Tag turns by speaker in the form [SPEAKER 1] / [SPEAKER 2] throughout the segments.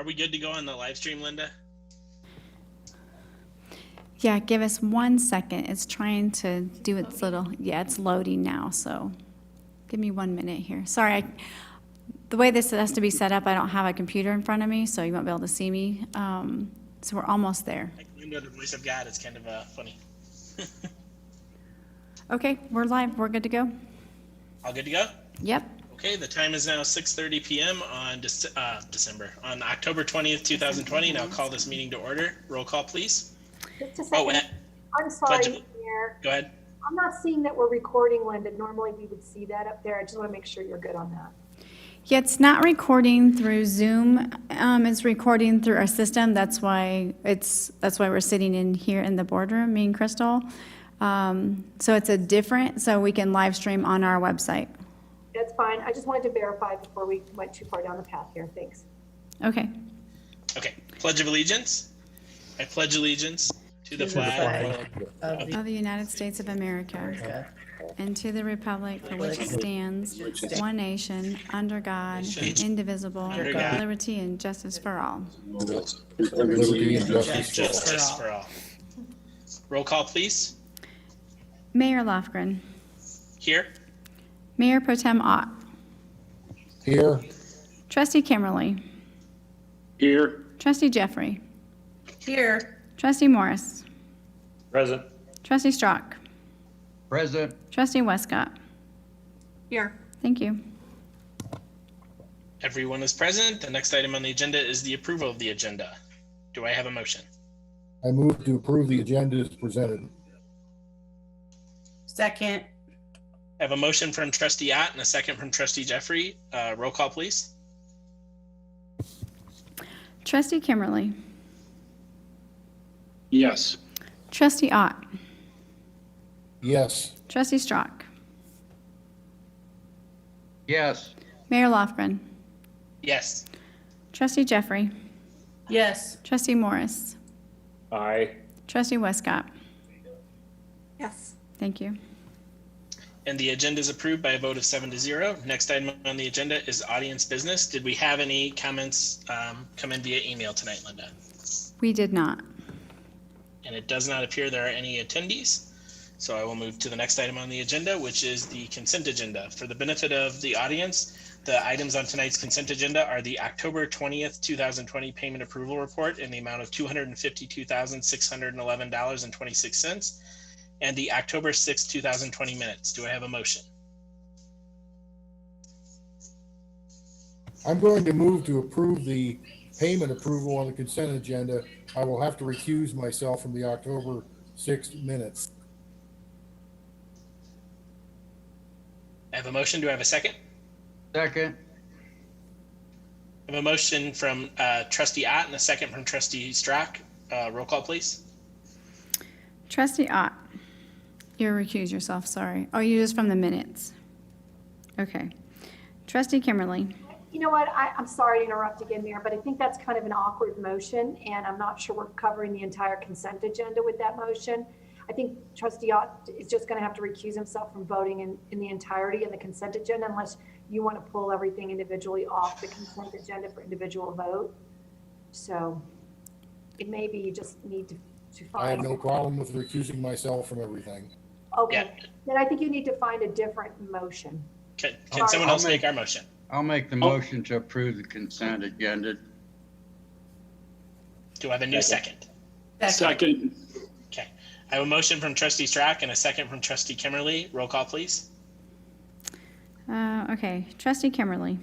[SPEAKER 1] Are we good to go on the live stream, Linda?
[SPEAKER 2] Yeah, give us 1 second. It's trying to do its little, yeah, it's loading now, so give me 1 minute here. Sorry, the way this has to be set up, I don't have a computer in front of me, so you won't be able to see me. So we're almost there.
[SPEAKER 1] Like Linda, the voice of God, is kind of funny.
[SPEAKER 2] Okay, we're live. We're good to go?
[SPEAKER 1] All good to go?
[SPEAKER 2] Yep.
[SPEAKER 1] Okay, the time is now 6:30 p.m. on on October 20th, 2020, and I'll call this meeting to order. Roll call, please.
[SPEAKER 3] Just a second. I'm sorry, Mayor.
[SPEAKER 1] Go ahead.
[SPEAKER 3] I'm not seeing that we're recording, Linda. Normally we would see that up there. I just want to make sure you're good on that.
[SPEAKER 2] Yeah, it's not recording through Zoom. It's recording through our system. That's why we're sitting in here in the boardroom, me and Crystal. So so we can live stream on our website.
[SPEAKER 3] That's fine. I just wanted to verify before we went too far down the path here. Thanks.
[SPEAKER 2] Okay.
[SPEAKER 1] Okay. Pledge of allegiance. I pledge allegiance to the flag
[SPEAKER 2] Of the United States of America and to the republic for which it stands, one nation, under God, indivisible,
[SPEAKER 1] Under God.
[SPEAKER 2] liberty and justice for all.
[SPEAKER 4] Liberty and justice.
[SPEAKER 1] justice for all. Roll call, please.
[SPEAKER 2] Mayor Lofgren.
[SPEAKER 1] Here.
[SPEAKER 2] Mayor Pro Tem Ott.
[SPEAKER 4] Here.
[SPEAKER 2] Trustee Kimberly.
[SPEAKER 5] Here.
[SPEAKER 2] Trustee Jeffrey.
[SPEAKER 6] Here.
[SPEAKER 2] Trustee Morris.
[SPEAKER 5] Present.
[SPEAKER 2] Trustee Strock.
[SPEAKER 5] Present.
[SPEAKER 2] Trustee Westcott.
[SPEAKER 6] Here.
[SPEAKER 2] Thank you.
[SPEAKER 1] Everyone is present. The next item on the agenda is the approval of the agenda. Do I have a motion?
[SPEAKER 4] I move to approve the agenda as presented.
[SPEAKER 6] Second.
[SPEAKER 1] I have a motion from Trustee Ott and a second from Trustee Jeffrey. Roll call, please.
[SPEAKER 2] Trustee Kimberly.
[SPEAKER 5] Yes.
[SPEAKER 2] Trustee Ott.
[SPEAKER 4] Yes.
[SPEAKER 2] Trustee Strock.
[SPEAKER 5] Yes.
[SPEAKER 2] Mayor Lofgren.
[SPEAKER 1] Yes.
[SPEAKER 2] Trustee Jeffrey.
[SPEAKER 6] Yes.
[SPEAKER 2] Trustee Morris.
[SPEAKER 5] Aye.
[SPEAKER 2] Trustee Westcott.
[SPEAKER 6] Yes.
[SPEAKER 2] Thank you.
[SPEAKER 1] And the agenda is approved by a vote of 7-0. Next item on the agenda is audience business. Did we have any comments come in via email tonight, Linda?
[SPEAKER 2] We did not.
[SPEAKER 1] And it does not appear there are any attendees. So I will move to the next item on the agenda, which is the consent agenda. For the benefit of the audience, the items on tonight's consent agenda are the October 20th, 2020 payment approval report in the amount of $252,611.26 and the October 6th, 2020 minutes. Do I have a motion?
[SPEAKER 4] I'm going to move to approve the payment approval on the consent agenda. I will have to recuse myself from the October 6th minutes.
[SPEAKER 1] I have a motion. Do I have a second?
[SPEAKER 5] Second.
[SPEAKER 1] I have a motion from Trustee Ott and a second from Trustee Strock. Roll call, please.
[SPEAKER 2] Trustee Ott. You recuse yourself, sorry. Oh, you just from the minutes. Okay. Trustee Kimberly.
[SPEAKER 3] You know what? I'm sorry to interrupt again, Mayor, but I think that's kind of an awkward motion, and I'm not sure we're covering the entire consent agenda with that motion. I think Trustee Ott is just going to have to recuse himself from voting in the entirety of the consent agenda unless you want to pull everything individually off the consent agenda for individual vote. So it may be you just need to find.
[SPEAKER 4] I have no problem with recusing myself from everything.
[SPEAKER 3] Okay,
[SPEAKER 1] Yeah.
[SPEAKER 3] then I think you need to find a different motion.
[SPEAKER 1] Can
[SPEAKER 3] Sorry.
[SPEAKER 1] someone else make our motion?
[SPEAKER 5] I'll make the motion to approve the consent agenda.
[SPEAKER 1] Do I have a new second?
[SPEAKER 5] Second.
[SPEAKER 1] Okay. I have a motion from Trustee Strock and a second from Trustee Kimberly. Roll call, please.
[SPEAKER 2] Okay. Trustee Kimberly.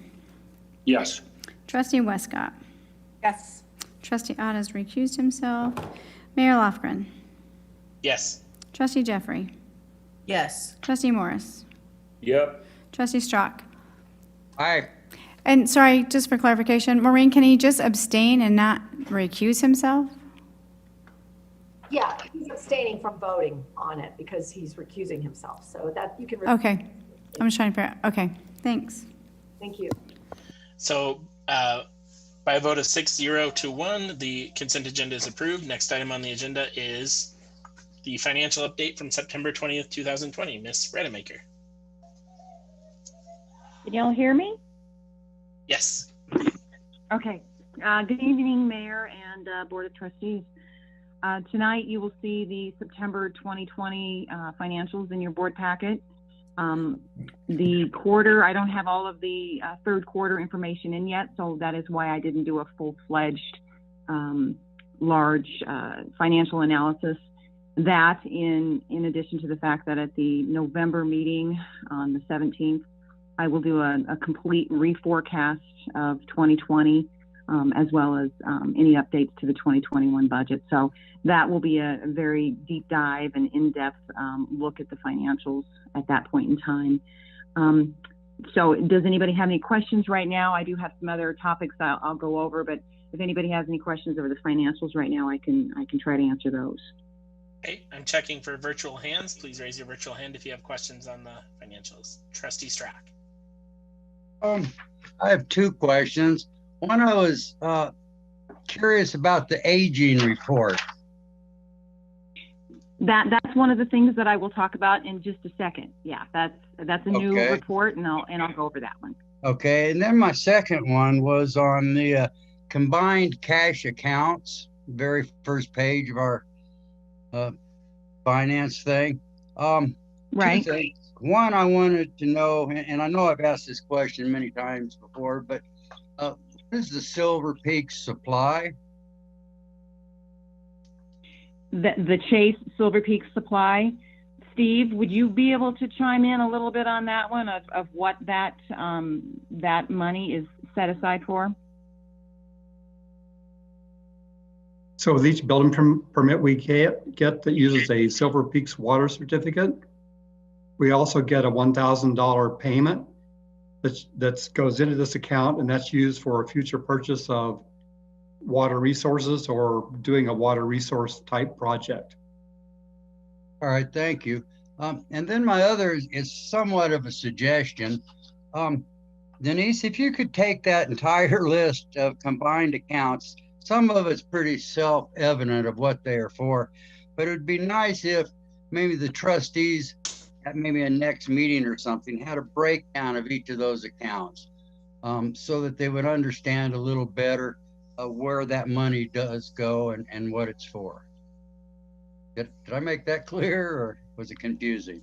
[SPEAKER 5] Yes.
[SPEAKER 2] Trustee Westcott.
[SPEAKER 6] Yes.
[SPEAKER 2] Trustee Ott has recused himself. Mayor Lofgren.
[SPEAKER 1] Yes.
[SPEAKER 2] Trustee Jeffrey.
[SPEAKER 6] Yes.
[SPEAKER 2] Trustee Morris.
[SPEAKER 5] Yep.
[SPEAKER 2] Trustee Strock.
[SPEAKER 5] Aye.
[SPEAKER 2] And sorry, just for clarification, Maureen, can he just abstain and not recuse himself?
[SPEAKER 3] Yeah, he's abstaining from voting on it because he's recusing himself. So that you can.
[SPEAKER 2] Okay. I'm just trying to figure out. Okay. Thanks.
[SPEAKER 3] Thank you.
[SPEAKER 1] So by a vote of 6-0 the consent agenda is approved. Next item on the agenda is the financial update from September 20th, 2020. Ms. Redemaker.
[SPEAKER 7] Can y'all hear me?
[SPEAKER 1] Yes.
[SPEAKER 7] Okay. Good evening, Mayor and Board of Trustees. Tonight, you will see the September 2020 financials in your board packet. The quarter, I don't have all of the third quarter information in yet, so that is why I didn't do a full-fledged large financial analysis. That in addition to the fact that at the November meeting on the 17th, I will do a complete reforecast of 2020, as well as any updates to the 2021 budget. So that will be a very deep dive and in-depth look at the financials at that point in time. So does anybody have any questions right now? I do have some other topics I'll go over, but if anybody has any questions over the financials right now, I can try to answer those.
[SPEAKER 1] Okay, I'm checking for virtual hands. Please raise your virtual hand if you have questions on the financials. Trustee Strack.
[SPEAKER 8] I have two questions. One, I was curious about the aging report.
[SPEAKER 7] That's one of the things that I will talk about in just a second. Yeah, that's a new
[SPEAKER 8] Okay.
[SPEAKER 7] report, and I'll go over that one.
[SPEAKER 8] Okay, and then my second one was on the combined cash accounts, very first page of our finance thing.
[SPEAKER 7] Right.
[SPEAKER 8] Two things. One, I wanted to know, and I know I've asked this question many times before, but what is the Silver Peak supply?
[SPEAKER 7] The Chase Silver Peak supply. Steve, would you be able to chime in a little bit on that one of what that money is set aside for?
[SPEAKER 9] So with each building permit we get that uses a Silver Peaks water certificate, we also get a $1,000 payment that goes into this account, and that's used for a future purchase of water resources or doing a water resource type project.
[SPEAKER 8] All right, thank you. And then my other is somewhat of a suggestion. Denise, if you could take that entire list of combined accounts, some of it's pretty self-evident of what they are for, but it would be nice if maybe the trustees at maybe a next meeting or something had a breakdown of each of those accounts, so that they would understand a little better where that money does go and what it's for. Did I make that clear, or was it confusing?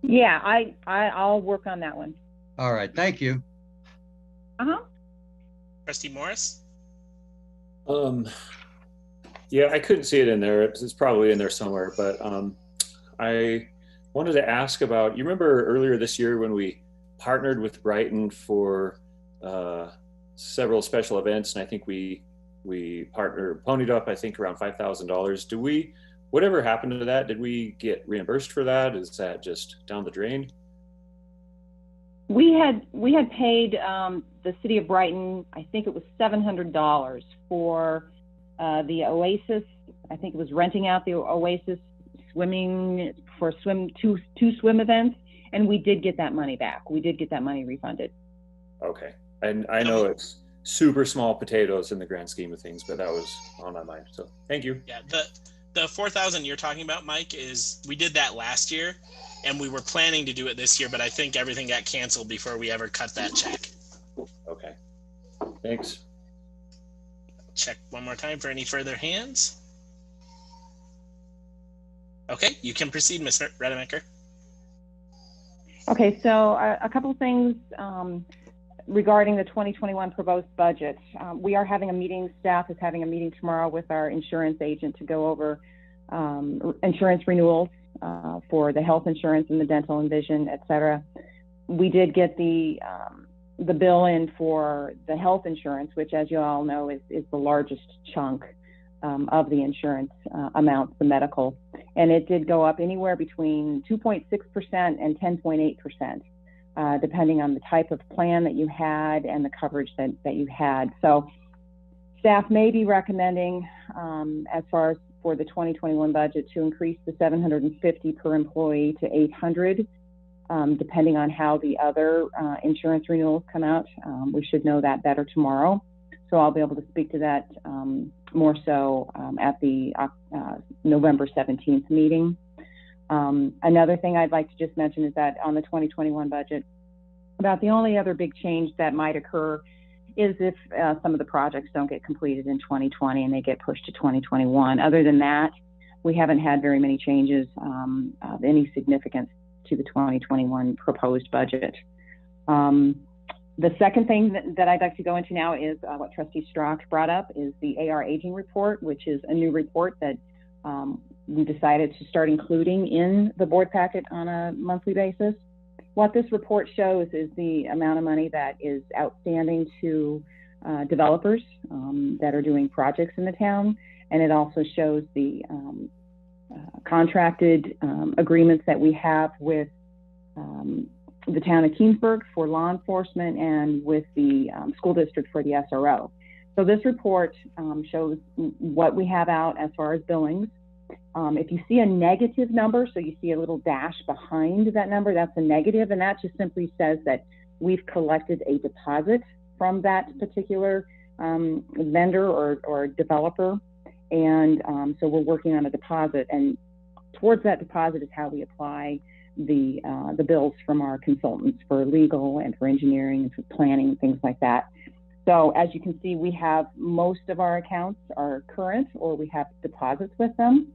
[SPEAKER 7] Yeah, I'll work on that one.
[SPEAKER 8] All right, thank you.
[SPEAKER 1] Trustee Morris.
[SPEAKER 5] Yeah, I couldn't see it in there. It's probably in there somewhere, but I wanted to ask about, you remember earlier this year when we partnered with Brighton for several special events, and I think we ponied up, I think, around $5,000. Whatever happened to that? Did we get reimbursed for that? Is that just down the drain?
[SPEAKER 7] We had paid the city of Brighton, I think it was $700 for the Oasis. I think it was renting out the Oasis swimming for two swim events, and we did get that money back. We did get that money refunded.
[SPEAKER 5] Okay, and I know it's super small potatoes in the grand scheme of things, but that was on my mind. So thank you.
[SPEAKER 1] Yeah, the 4,000 you're talking about, Mike, is we did that last year, and we were planning to do it this year, but I think everything got canceled before we ever cut that check.
[SPEAKER 5] Okay, thanks.
[SPEAKER 1] Check one more time for any further hands. Okay, you can proceed, Ms. Redemaker.
[SPEAKER 7] Okay, so a couple of things regarding the 2021 proposed budget. We are having a meeting, staff is having a meeting tomorrow with our insurance agent to go over insurance renewals for the health insurance and the dental and vision, et cetera. We did get the bill in for the health insurance, which, as you all know, is the largest chunk of the insurance amounts, the medical. And it did go up anywhere between 2.6% and 10.8%, depending on the type of plan that you had and the coverage that you had. So staff may be recommending, as far as for the 2021 budget, to increase the $750 per employee to $800, depending on how the other insurance renewals come out. We should know that better tomorrow. So I'll be able to speak to that more so at the November 17th meeting. Another thing I'd like to just mention is that on the 2021 budget, about the only other big change that might occur is if some of the projects don't get completed in 2020 and they get pushed to 2021. Other than that, we haven't had very many changes of any significance to the 2021 proposed budget. The second thing that I'd like to go into now is what Trustee Strock brought up, is the AR aging report, which is a new report that we decided to start including in the board packet on a monthly basis. What this report shows is the amount of money that is outstanding to developers that are doing projects in the town. And it also shows the contracted agreements that we have with the town of Keensburg for law enforcement and with the school district for the SRO. So this report shows what we have out as far as billings. If you see a negative number, so you see a little dash behind that number, that's a negative, and that just simply says that we've collected a deposit from that particular vendor or developer. And so we're working on a deposit, and towards that deposit is how we apply the bills from our consultants for legal and for engineering and for planning and things like that. So as you can see, we have most of our accounts are current, or we have deposits with them.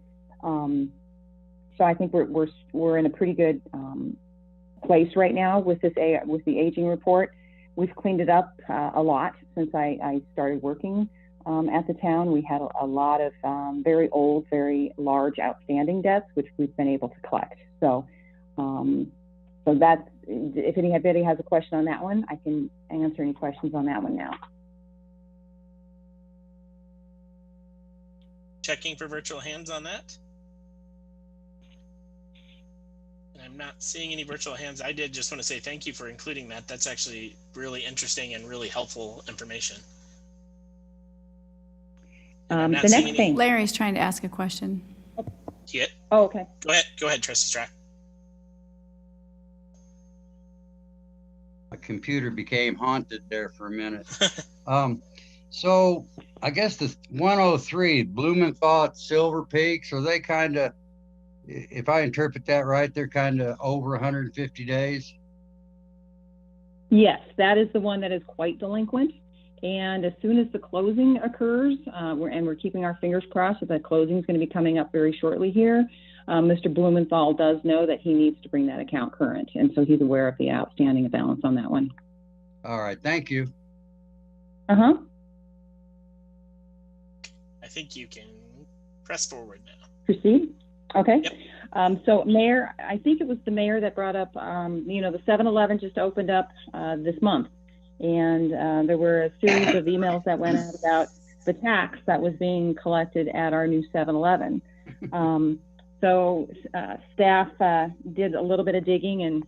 [SPEAKER 7] So I think we're in a pretty good place right now with the aging report. We've cleaned it up a lot since I started working at the town. We had a lot of very old, very large outstanding debts, which we've been able to collect. So that's, if anybody has a question on that one, I can answer any questions on that one now.
[SPEAKER 1] Checking for virtual hands on that. And I'm not seeing any virtual hands. I did just want to say thank you for including that. That's actually really interesting and really helpful information.
[SPEAKER 7] The next thing.
[SPEAKER 2] Larry's trying to ask a question.
[SPEAKER 1] Yeah.
[SPEAKER 7] Oh, okay.
[SPEAKER 1] Go ahead, Trustee Strack.
[SPEAKER 8] My computer became haunted there for a minute. So I guess the 103, Blumenthal, Silver Peaks, are they kind of, if I interpret that right, they're kind of over 150 days?
[SPEAKER 7] Yes, that is the one that is quite delinquent. And as soon as the closing occurs, we're keeping our fingers crossed that the closing is going to be coming up very shortly here. Mr. Blumenthal does know that he needs to bring that account current, and so he's aware of the outstanding balance on that one.
[SPEAKER 8] All right, thank you.
[SPEAKER 7] Uh-huh.
[SPEAKER 1] I think you can press forward now.
[SPEAKER 7] Proceed? Okay.
[SPEAKER 1] Yep.
[SPEAKER 7] So Mayor, I think it was the mayor that brought up, the 7-Eleven just opened up this month. And there were a series of emails that went out about the tax that was being collected at our new 7-Eleven. So staff did a little bit of digging, and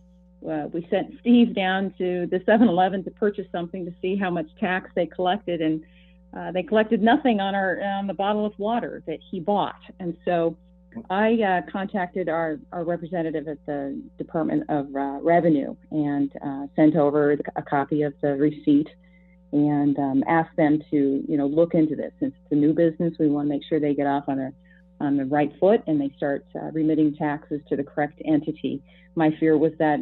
[SPEAKER 7] we sent Steve down to the 7-Eleven to purchase something to see how much tax they collected. And they collected nothing on the bottle of water that he bought. And so I contacted our representative at the Department of Revenue and sent over a copy of the receipt and asked them to, look into this. Since it's a new business, we want to make sure they get off on the right foot and they start remitting taxes to the correct entity. My fear was that,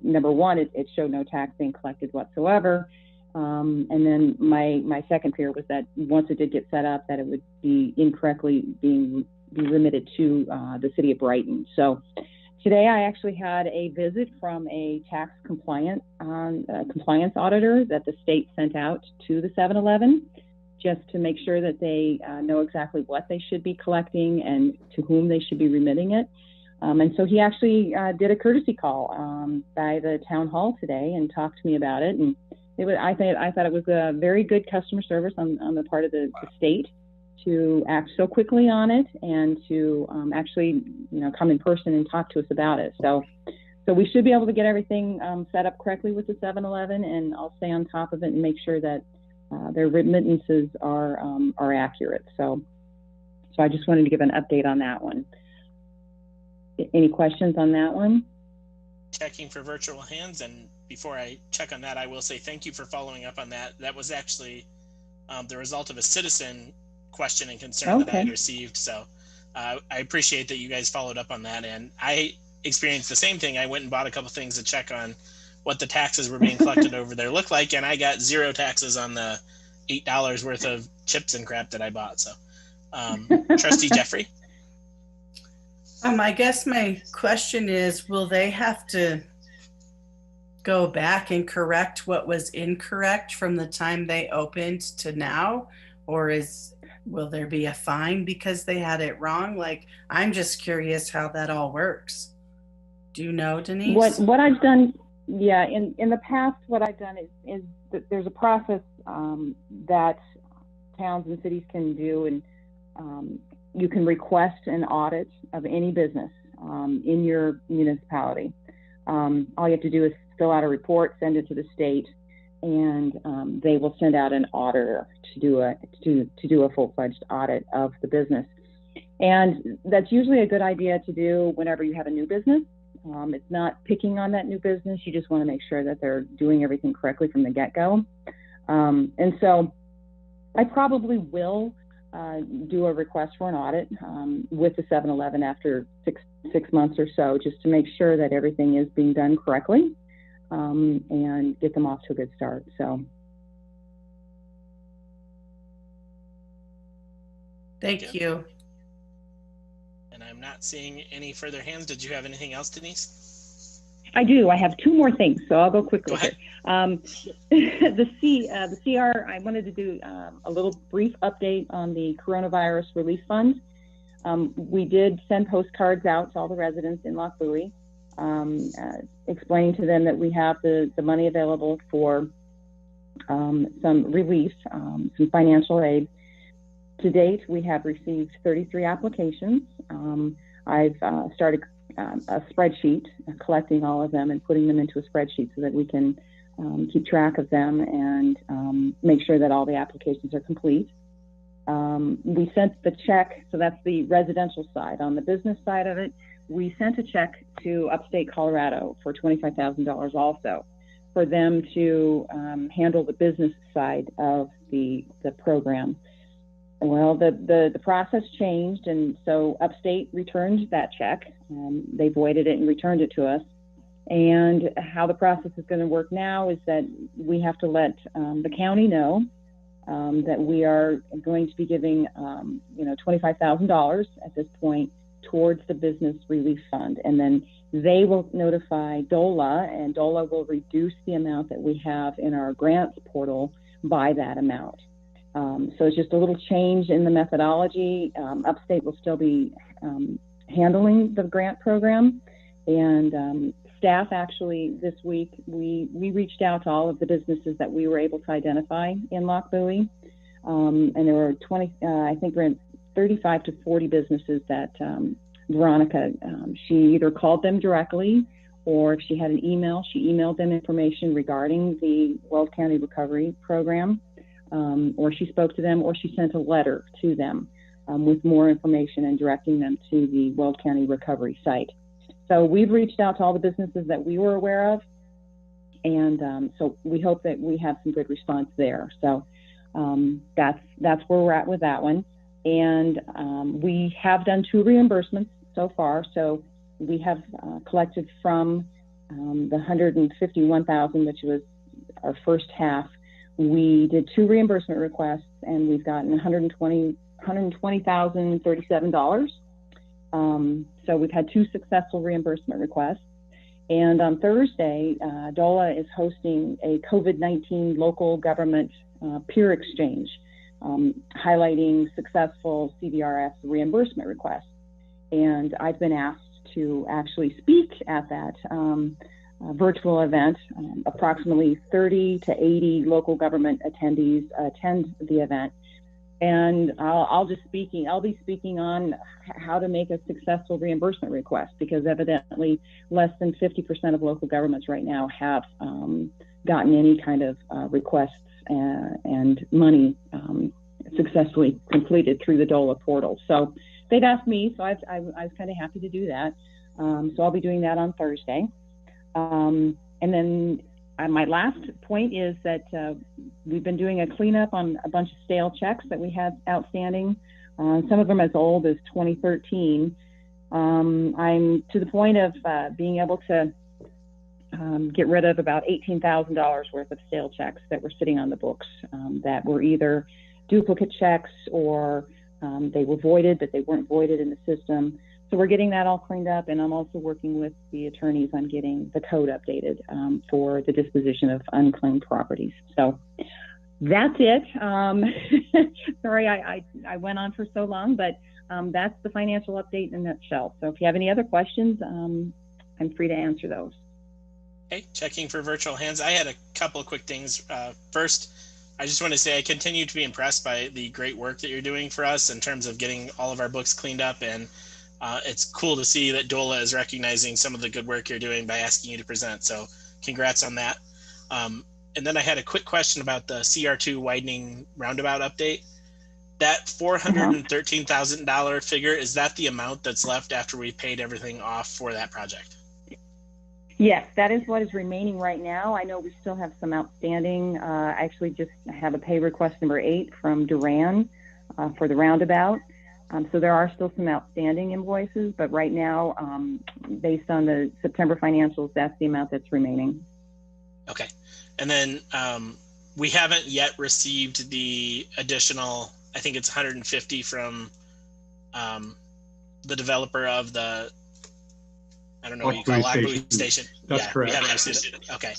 [SPEAKER 7] number one, it showed no tax being collected whatsoever. And then my second fear was that once it did get set up, that it would be incorrectly be remitted to the city of Brighton. So today I actually had a visit from a tax compliance auditor that the state sent out to the 7-Eleven just to make sure that they know exactly what they should be collecting and to whom they should be remitting it. And so he actually did a courtesy call by the town hall today and talked to me about it. And I thought it was a very good customer service on the part of the state to act so quickly on it and to actually, come in person and talk to us about it. So we should be able to get everything set up correctly with the 7-Eleven, and I'll stay on top of it and make sure that their remittances are accurate. So I just wanted to give an update on that one. Any questions on that one?
[SPEAKER 1] Checking for virtual hands, and before I check on that, I will say thank you for following up on that. That was actually the result of a citizen question and concern that I had received. So I appreciate that you guys followed up on that. And I experienced the same thing. I went and bought a couple things to check on what the taxes were being collected over there look like, and I got zero taxes on the $8 worth of chips and crap that I bought. So, Trustee Jeffrey.
[SPEAKER 6] I guess my question is, will they have to go back and correct what was incorrect from the time they opened to now? Or will there be a fine because they had it wrong? Like, I'm just curious how that all works. Do you know, Denise?
[SPEAKER 7] What I've done, yeah, in the past, what I've done is that there's a process that towns and cities can do, and you can request an audit of any business in your municipality. All you have to do is fill out a report, send it to the state, and they will send out an auditor to do a full-fledged audit of the business. And that's usually a good idea to do whenever you have a new business. It's not picking on that new business. You just want to make sure that they're doing everything correctly from the get-go. And so I probably will do a request for an audit with the 7-Eleven after six months or so, just to make sure that everything is being done correctly and get them off to a good start. So.
[SPEAKER 6] Thank you.
[SPEAKER 1] And I'm not seeing any further hands. Did you have anything else, Denise?
[SPEAKER 7] I do. I have two more things, so I'll go quickly.
[SPEAKER 1] Go ahead.
[SPEAKER 7] The CR, I wanted to do a little brief update on the Coronavirus Relief Fund. We did send postcards out to all the residents in Lochbuie, explaining to them that we have the money available for some relief, some financial aid. To date, we have received 33 applications. I've started a spreadsheet, collecting all of them and putting them into a spreadsheet so that we can keep track of them and make sure that all the applications are complete. We sent the check, so that's the residential side. On the business side of it, we sent a check to Upstate Colorado for $25,000 also, for them to handle the business side of the program. Well, the process changed, and so Upstate returned that check. They voided it and returned it to us. And how the process is going to work now is that we have to let the county know that we are going to be giving, $25,000 at this point towards the Business Relief Fund. And then they will notify DOLA, and DOLA will reduce the amount that we have in our grants portal by that amount. So it's just a little change in the methodology. Upstate will still be handling the grant program, and staff actually this week, we reached out to all of the businesses that we were able to identify in Lochbuie, and there were 35 to 40 businesses that Veronica, she either called them directly, or if she had an email, she emailed them information regarding the Weld County Recovery Program. Or she spoke to them, or she sent a letter to them with more information and directing them to the Weld County Recovery site. So we've reached out to all the businesses that we were aware of, and so we hope that we have some good response there. So that's where we're at with that one. And we have done 2 reimbursements so far. So we have collected from the $151,000, which was our first half. We did 2 reimbursement requests, and we've gotten $120,037. So we've had 2 successful reimbursement requests. And on Thursday, DOLA is hosting a COVID-19 local government peer exchange, highlighting successful CVRF reimbursement requests. And I've been asked to actually speak at that virtual event. Approximately 30 to 80 local government attendees attend the event, and I'll be speaking on how to make a successful reimbursement request, because evidently less than 50% of local governments right now have gotten any kind of requests and money successfully completed through the DOLA portal. So they've asked me, so I was kind of happy to do that. So I'll be doing that on Thursday. And then my last point is that we've been doing a cleanup on a bunch of stale checks that we had outstanding, some of them as old as 2013. I'm to the point of being able to get rid of about $18,000 worth of stale checks that were sitting on the books that were either duplicate checks or they were voided, but they weren't voided in the system. So we're getting that all cleaned up, and I'm also working with the attorneys on getting the code updated for the disposition of unclaimed properties. So that's it. Sorry, I went on for so long, but that's the financial update in a nutshell. So if you have any other questions, I'm free to answer those.
[SPEAKER 1] Okay, checking for virtual hands. I had a couple of quick things. First, I just want to say I continue to be impressed by the great work that you're doing for us in terms of getting all of our books cleaned up, and it's cool to see that DOLA is recognizing some of the good work you're doing by asking you to present. So congrats on that. And then I had a quick question about the CR2 widening roundabout update. That $413,000 figure, is that the amount that's left after we paid everything off for that project?
[SPEAKER 7] Yes, that is what is remaining right now. I know we still have some outstanding. I actually just have a pay request number 8 from Duran for the roundabout. So there are still some outstanding invoices, but right now, based on the September financials, that's the amount that's remaining.
[SPEAKER 1] Okay. And then we haven't yet received the additional, I think it's 150 from the developer of the, I don't know what you call it, Lockwood Station.
[SPEAKER 9] That's correct.
[SPEAKER 1] We haven't received it. Okay.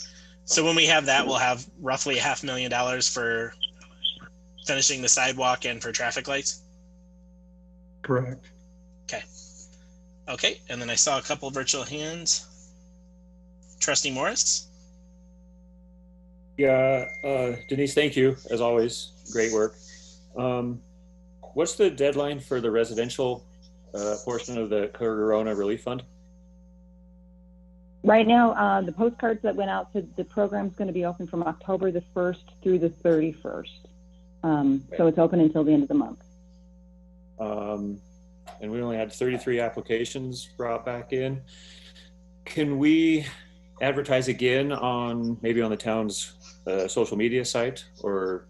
[SPEAKER 1] So when we have that, we'll have roughly $500,000 for finishing the sidewalk and for traffic lights.
[SPEAKER 9] Correct.
[SPEAKER 1] Okay. Okay. And then I saw a couple of virtual hands. Trustee Morris.
[SPEAKER 5] Yeah, Denise, thank you, as always. Great work. What's the deadline for the residential portion of the Corona Relief Fund?
[SPEAKER 7] Right now, the postcards that went out to the program is going to be open from October the 1st through the 31st. So it's open until the end of the month.
[SPEAKER 5] And we only had 33 applications brought back in. Can we advertise again on maybe on the town's social media site, or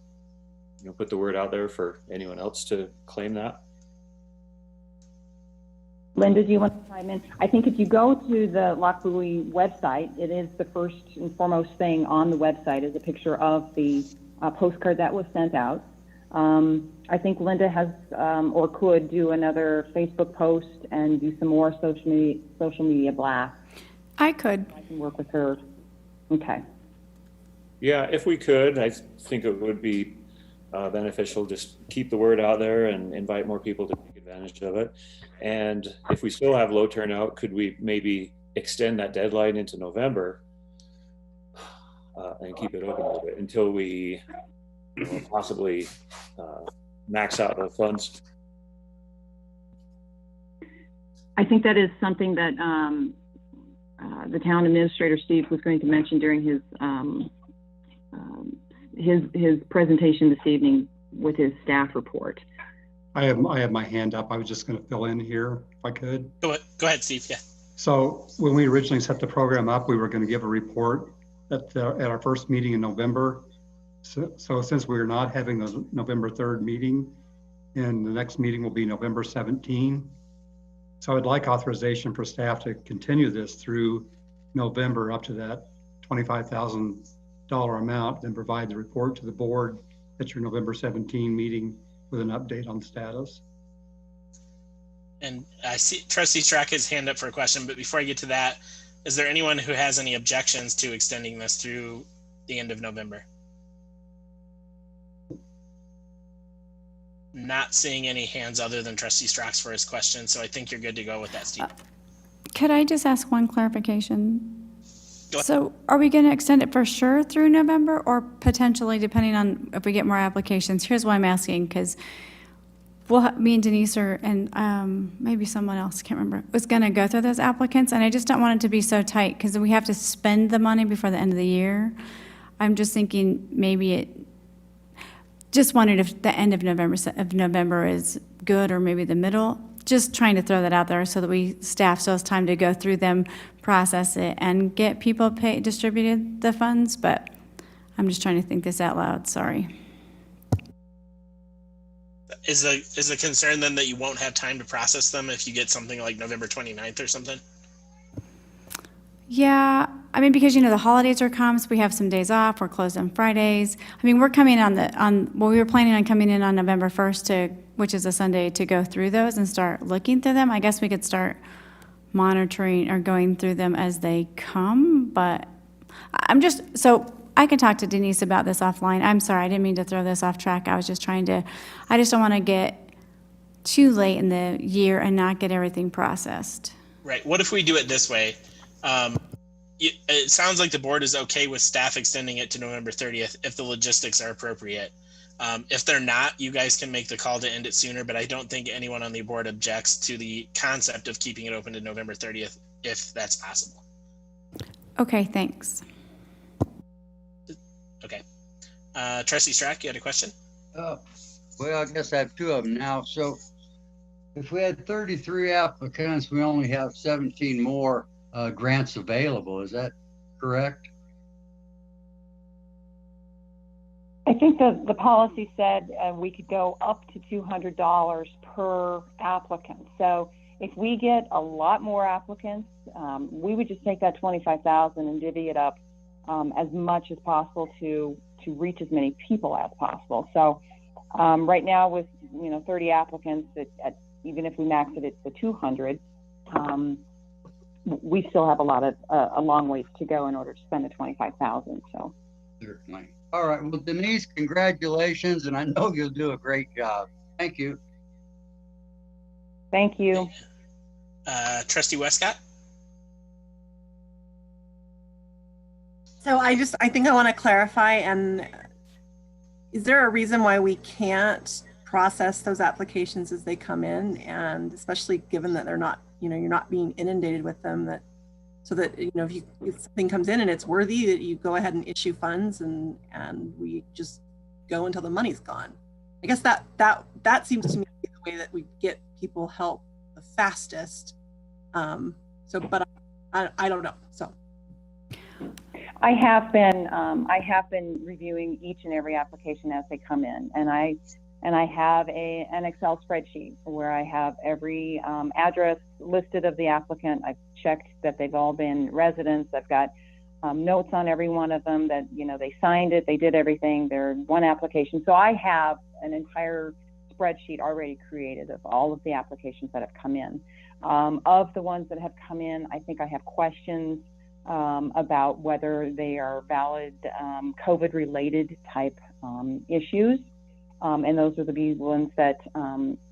[SPEAKER 5] put the word out there for anyone else to claim that?
[SPEAKER 7] Linda, do you want to chime in? I think if you go to the Loch Louis website, it is the first and foremost thing on the website is a picture of the postcard that was sent out. I think Linda has or could do another Facebook post and do some more social media blasts.
[SPEAKER 2] I could.
[SPEAKER 7] I can work with her. Okay.
[SPEAKER 5] Yeah, if we could, I think it would be beneficial. Just keep the word out there and invite more people to take advantage of it. And if we still have low turnout, could we maybe extend that deadline into November and keep it open a little bit until we possibly max out the funds?
[SPEAKER 7] I think that is something that the town administrator, Steve, was going to mention during his presentation this evening with his staff report.
[SPEAKER 9] I have my hand up. I was just going to fill in here if I could.
[SPEAKER 1] Go ahead, Steve. Yeah.
[SPEAKER 9] So when we originally set the program up, we were going to give a report at our first meeting in November. So since we're not having the November 3rd meeting, and the next meeting will be November 17. So I'd like authorization for staff to continue this through November up to that $25,000 amount, then provide the report to the board at your November 17 meeting with an update on status.
[SPEAKER 1] And I see Trustee Strack has hand up for a question, but before I get to that, is there anyone who has any objections to extending this through the end of November? Not seeing any hands other than Trustee Strack's for his question, so I think you're good to go with that, Steve.
[SPEAKER 2] Could I just ask one clarification?
[SPEAKER 1] Go ahead.
[SPEAKER 2] So are we going to extend it for sure through November, or potentially depending on if we get more applications? Here's why I'm asking, because me and Denise and maybe someone else, can't remember, was going to go through those applicants, and I just don't want it to be so tight because we have to spend the money before the end of the year. I'm just thinking maybe just wondered if the end of November is good, or maybe the middle. Just trying to throw that out there so that staff still has time to go through them, process it, and get people distributed the funds. But I'm just trying to think this out loud. Sorry.
[SPEAKER 1] Is the concern then that you won't have time to process them if you get something like November 29th or something?
[SPEAKER 2] Yeah, I mean, because, the holidays are coming, so we have some days off, we're closed on Fridays. I mean, we're coming we were planning on coming in on November 1st which is a Sunday, to go through those and start looking through them. I guess we could start monitoring or going through them as they come, but so I can talk to Denise about this offline. I'm sorry, I didn't mean to throw this off track. I just don't want to get too late in the year and not get everything processed.
[SPEAKER 1] Right. What if we do it this way? It sounds like the board is okay with staff extending it to November 30th if the logistics are appropriate. If they're not, you guys can make the call to end it sooner, but I don't think anyone on the board objects to the concept of keeping it open to November 30th if that's possible.
[SPEAKER 2] Okay, thanks.
[SPEAKER 1] Okay. Trustee Strack, you had a question?
[SPEAKER 8] Well, I guess I have two of them now. So if we had 33 applicants, we only have 17 more grants available. Is that correct?
[SPEAKER 7] I think the policy said we could go up to $200 per applicant. So if we get a lot more applicants, we would just take that $25,000 and divvy it up as much as possible to reach as many people as possible. So right now with 30 applicants, even if we max it at the 200, we still have a long ways to go in order to spend the $25,000. So
[SPEAKER 8] certainly. All right. Well, Denise, congratulations, and I know you'll do a great job. Thank you.
[SPEAKER 7] Thank you.
[SPEAKER 1] Trustee Westcott?
[SPEAKER 10] So I think I want to clarify, and is there a reason why we can't process those applications as they come in, and especially given that they're not, you're not being inundated with them, that so that, if something comes in and it's worthy, that you go ahead and issue funds and we just go until the money's gone. I guess that seems to me to be the way that we get people help the fastest. But I don't know. So
[SPEAKER 7] I have been reviewing each and every application as they come in, and I have an Excel spreadsheet where I have every address listed of the applicant. I've checked that they've all been residents. I've got notes on every one of them that, they signed it, they did everything. They're one application. So I have an entire spreadsheet already created of all of the applications that have come in. Of the ones that have come in, I think I have questions about whether they are valid COVID-related type issues. And those are the ones that,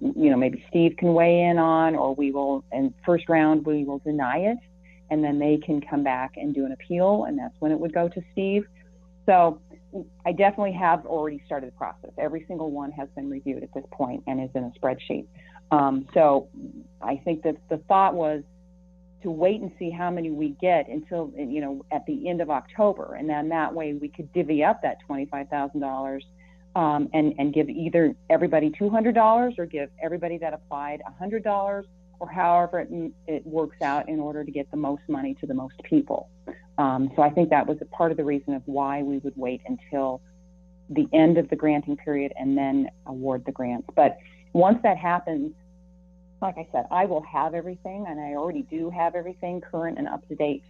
[SPEAKER 7] maybe Steve can weigh in on, or we will, in first round, we will deny it, and then they can come back and do an appeal, and that's when it would go to Steve. So I definitely have already started the process. Every single one has been reviewed at this point and is in a spreadsheet. So I think that the thought was to wait and see how many we get until, at the end of October, and then that way we could divvy up that $25,000 and give either everybody $200 or give everybody that applied $100, or however it works out in order to get the most money to the most people. So I think that was a part of the reason of why we would wait until the end of the granting period and then award the grants. But once that happens, like I said, I will have everything, and I already do have everything current and up to date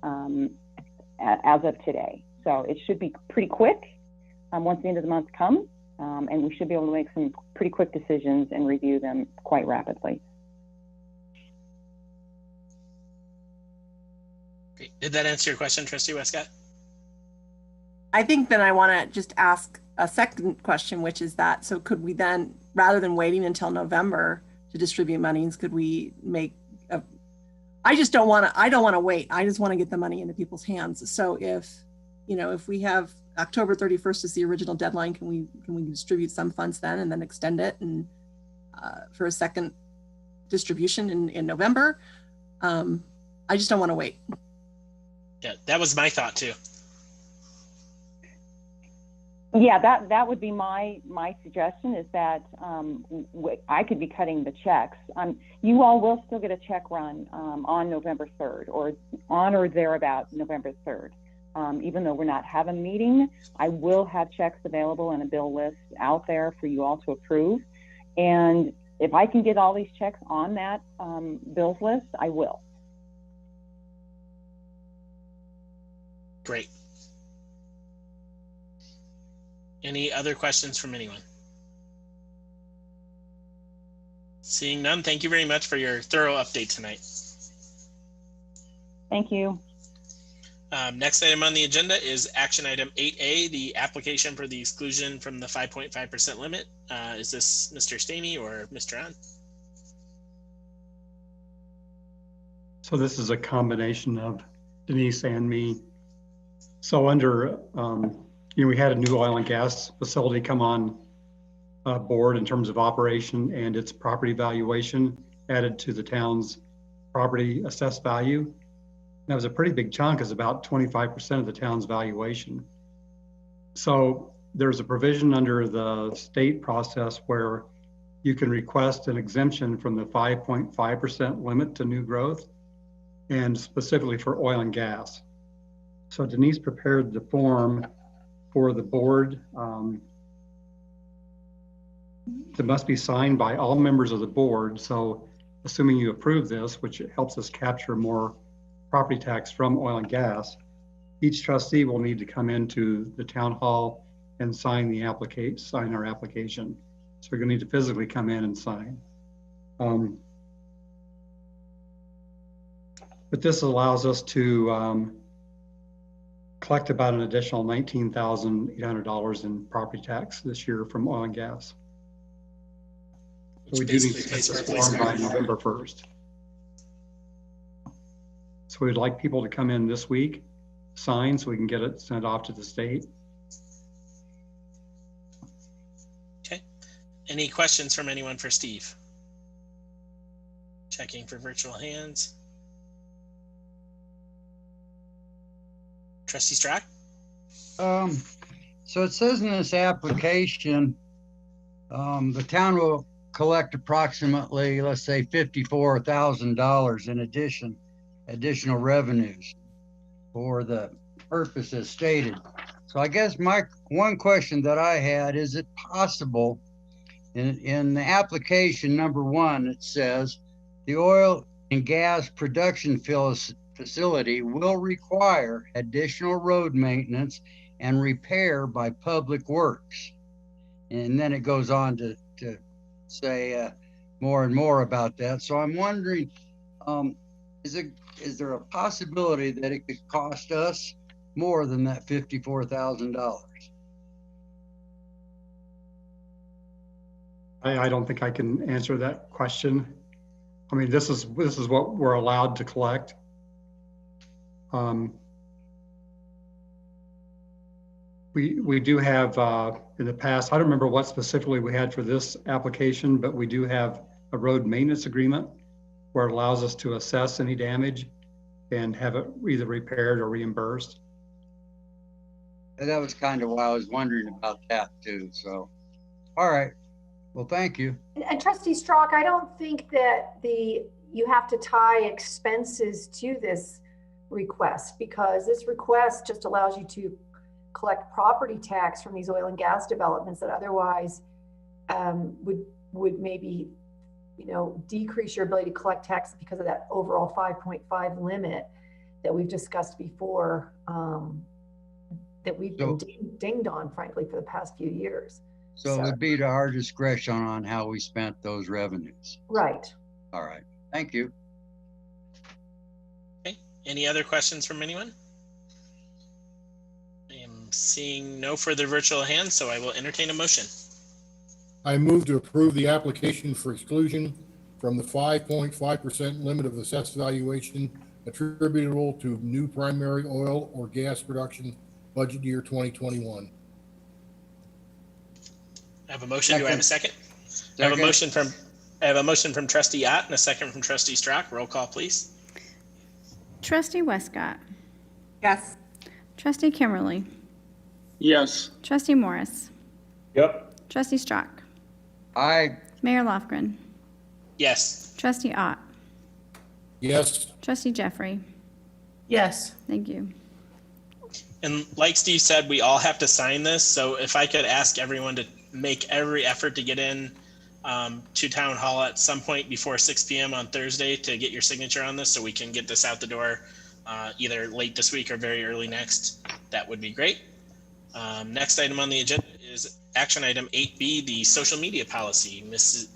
[SPEAKER 7] as of today. So it should be pretty quick once the end of the month comes, and we should be able to make some pretty quick decisions and review them quite rapidly.
[SPEAKER 1] Great. Did that answer your question, Trustee Westcott?
[SPEAKER 10] I think then I want to just ask a second question, which is that, so could we then, rather than waiting until November to distribute monies, could we make I don't want to wait. I just want to get the money into people's hands. So if we have October 31st is the original deadline, can we distribute some funds then and then extend it and for a second distribution in November? I just don't want to wait.
[SPEAKER 1] Yeah, that was my thought too.
[SPEAKER 7] Yeah, that would be my suggestion, is that I could be cutting the checks. You all will still get a check run on November 3rd, or on or thereabout November 3rd. Even though we're not having a meeting, I will have checks available and a bill list out there for you all to approve. And if I can get all these checks on that bills list, I will.
[SPEAKER 1] Great. Any other questions from anyone? Seeing none, thank you very much for your thorough update tonight.
[SPEAKER 7] Thank you.
[SPEAKER 1] Next item on the agenda is action item 8A, the application for the exclusion from the 5.5% limit. Is this Mr. Stamey or Mr. An?
[SPEAKER 9] So this is a combination of Denise and me. So under, we had a new oil and gas facility come on board in terms of operation and its property valuation added to the town's property assessed value. That was a pretty big chunk, is about 25% of the town's valuation. So there's a provision under the state process where you can request an exemption from the 5.5% limit to new growth, and specifically for oil and gas. So Denise prepared the form for the board that must be signed by all members of the board. So assuming you approve this, which helps us capture more property tax from oil and gas, each trustee will need to come into the town hall and sign our application. So we're gonna need to physically come in and sign. But this allows us to collect about an additional $19,800 in property tax this year from oil and gas. So we do need to get this form by November 1st. So we'd like people to come in this week, sign, so we can get it sent off to the state.
[SPEAKER 1] Okay. Any questions from anyone for Steve? Checking for virtual hands. Trustee Strack?
[SPEAKER 8] So it says in this application, the town will collect approximately, let's say, $54,000 in additional revenues for the purposes stated. So I guess my one question that I had, is it possible in the application number 1, it says the oil and gas production facility will require additional road maintenance and repair by Public Works. And then it goes on to say more and more about that. So I'm wondering, is there a possibility that it could cost us more than that $54,000?
[SPEAKER 9] I don't think I can answer that question. I mean, this is what we're allowed to collect. We do have in the past, I don't remember what specifically we had for this application, but we do have a road maintenance agreement where it allows us to assess any damage and have it either repaired or reimbursed.
[SPEAKER 8] And that was kind of why I was wondering about that too. So, all right. Well, thank you.
[SPEAKER 3] And Trustee Strzok, I don't think that you have to tie expenses to this request, because this request just allows you to collect property tax from these oil and gas developments that otherwise would maybe, decrease your ability to collect tax because of that overall 5.5 limit that we've discussed before, that we've been dinged on, frankly, for the past few years.
[SPEAKER 8] So it would be to our discretion on how we spent those revenues.
[SPEAKER 3] Right.
[SPEAKER 8] All right. Thank you.
[SPEAKER 1] Okay. Any other questions from anyone? I am seeing no further virtual hands, so I will entertain a motion.
[SPEAKER 4] I move to approve the application for exclusion from the 5.5% limit of assessed valuation attributable to new primary oil or gas production budget year 2021.
[SPEAKER 1] I have a motion. Do I have a second? I have a motion from Trustee Ott and a second from Trustee Strzok. Roll call, please.
[SPEAKER 2] Trustee Westcott.
[SPEAKER 10] Yes.
[SPEAKER 2] Trustee Kimberly.
[SPEAKER 11] Yes.
[SPEAKER 2] Trustee Morris.
[SPEAKER 5] Yep.
[SPEAKER 2] Trustee Strzok.
[SPEAKER 8] Aye.
[SPEAKER 2] Mayor Lofgren.
[SPEAKER 1] Yes.
[SPEAKER 2] Trustee Ott.
[SPEAKER 4] Yes.
[SPEAKER 2] Trustee Jeffrey.
[SPEAKER 6] Yes.
[SPEAKER 2] Thank you.
[SPEAKER 1] And like Steve said, we all have to sign this. So if I could ask everyone to make every effort to get in to Town Hall at some point before 6 p.m. on Thursday to get your signature on this, so we can get this out the door either late this week or very early next, that would be great. Next item on the agenda is action item 8B, the social media policy. Mrs.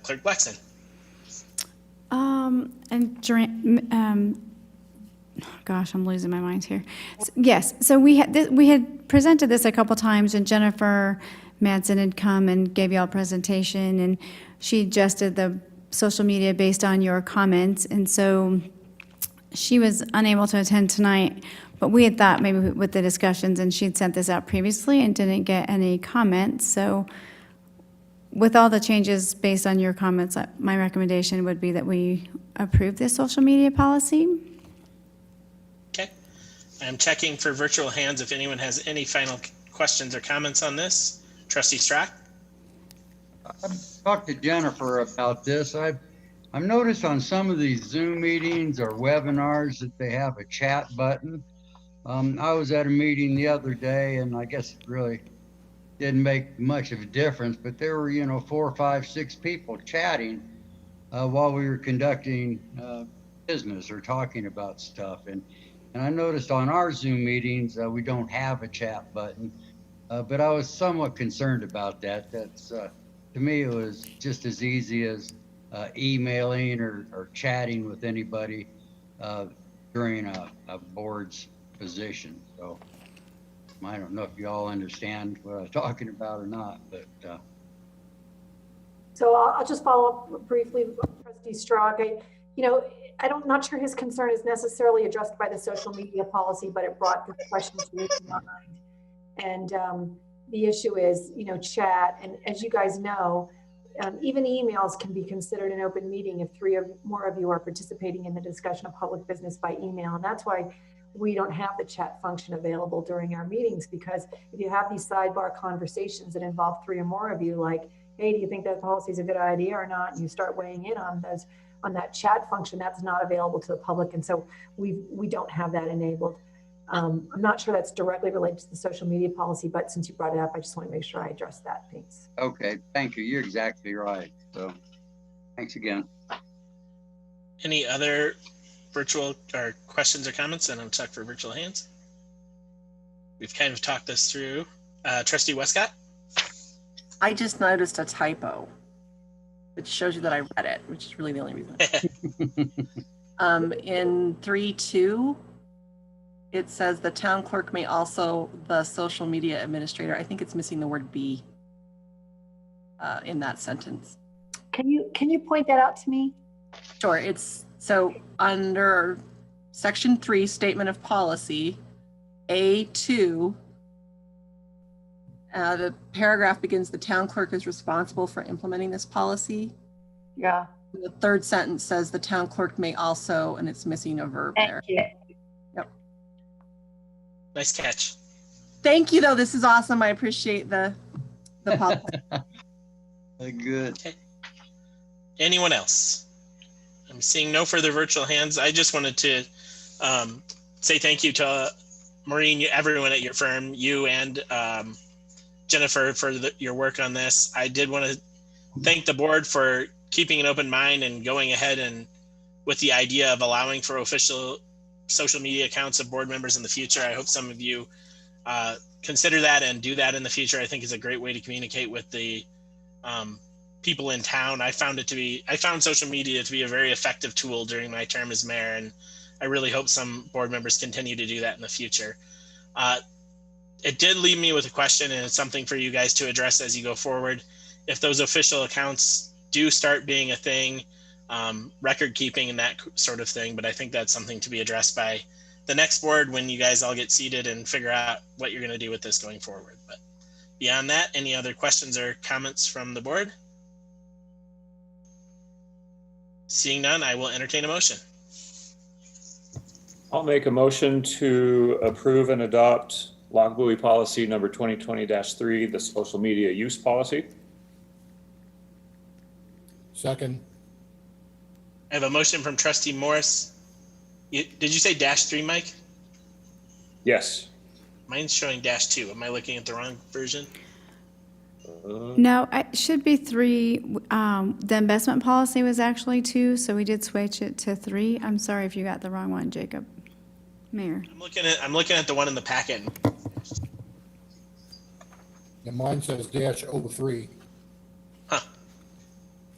[SPEAKER 1] Clerk Blackson.
[SPEAKER 2] Gosh, I'm losing my mind here. Yes, so we had presented this a couple times, and Jennifer Madsen had come and gave you all a presentation, and she adjusted the social media based on your comments, and so she was unable to attend tonight, but we had thought maybe with the discussions, and she'd sent this out previously and didn't get any comments, so with all the changes based on your comments, my recommendation would be that we approve this social media policy.
[SPEAKER 1] Okay. I'm checking for virtual hands if anyone has any final questions or comments on this. Trustee Strack?
[SPEAKER 8] I've talked to Jennifer about this. I've noticed on some of these Zoom meetings or webinars that they have a chat button. I was at a meeting the other day, and I guess it really didn't make much of a difference, but there were, 4, 5, 6 people chatting while we were conducting business or talking about stuff. And I noticed on our Zoom meetings, we don't have a chat button, but I was somewhat concerned about that. That's, to me, it was just as easy as emailing or chatting with anybody during a board's position. So I don't know if you all understand what I'm talking about or not, but.
[SPEAKER 3] So I'll just follow up briefly with Trustee Strag. I'm not sure his concern is necessarily addressed by the social media policy, but it brought the question to his mind. And the issue is, chat. And as you guys know, even emails can be considered an open meeting if 3 or more of you are participating in the discussion of public business by email. And that's why we don't have the chat function available during our meetings, because if you have these sidebar conversations that involve 3 or more of you, like, hey, do you think that policy is a good idea or not? And you start weighing in on that chat function, that's not available to the public. And so we don't have that enabled. I'm not sure that's directly related to the social media policy, but since you brought it up, I just want to make sure I address that. Thanks.
[SPEAKER 8] Okay, thank you. You're exactly right. So thanks again.
[SPEAKER 1] Any other virtual or questions or comments? And I'll check for virtual hands. We've kind of talked this through. Trustee Westcott?
[SPEAKER 10] I just noticed a typo, which shows you that I read it, which is really the only reason. In 3.2, it says the town clerk may also the social media administrator. I think it's missing the word "be" in that sentence.
[SPEAKER 3] Can you point that out to me?
[SPEAKER 10] Sure. It's so under section 3, statement of policy, A2. The paragraph begins, the town clerk is responsible for implementing this policy.
[SPEAKER 3] Yeah.
[SPEAKER 10] The 3rd sentence says the town clerk may also, and it's missing a verb there.
[SPEAKER 3] Thank you.
[SPEAKER 10] Yep.
[SPEAKER 1] Nice catch.
[SPEAKER 10] Thank you, though. This is awesome. I appreciate the policy.
[SPEAKER 8] Good.
[SPEAKER 1] Okay. Anyone else? I'm seeing no further virtual hands. I just wanted to say thank you to Maureen, everyone at your firm, you and Jennifer for your work on this. I did want to thank the board for keeping an open mind and going ahead and with the idea of allowing for official social media accounts of board members in the future. I hope some of you consider that and do that in the future. I think is a great way to communicate with the people in town. I found social media to be a very effective tool during my term as mayor, and I really hope some board members continue to do that in the future. It did leave me with a question, and it's something for you guys to address as you go forward. If those official accounts do start being a thing, record keeping and that sort of thing, but I think that's something to be addressed by the next board when you guys all get seated and figure out what you're going to do with this going forward. But beyond that, any other questions or comments from the board? Seeing none, I will entertain a motion.
[SPEAKER 5] I'll make a motion to approve and adopt Log Buoy policy number 2020-3, the social media use policy.
[SPEAKER 4] Second.
[SPEAKER 1] I have a motion from Trustee Morris. Did you say -3, Mike?
[SPEAKER 5] Yes.
[SPEAKER 1] Mine's showing -2. Am I looking at the wrong version?
[SPEAKER 2] No, it should be 3. The investment policy was actually 2, so we did switch it to 3. I'm sorry if you got the wrong one, Jacob. Mayor.
[SPEAKER 1] I'm looking at the one in the packet.
[SPEAKER 4] And mine says -03.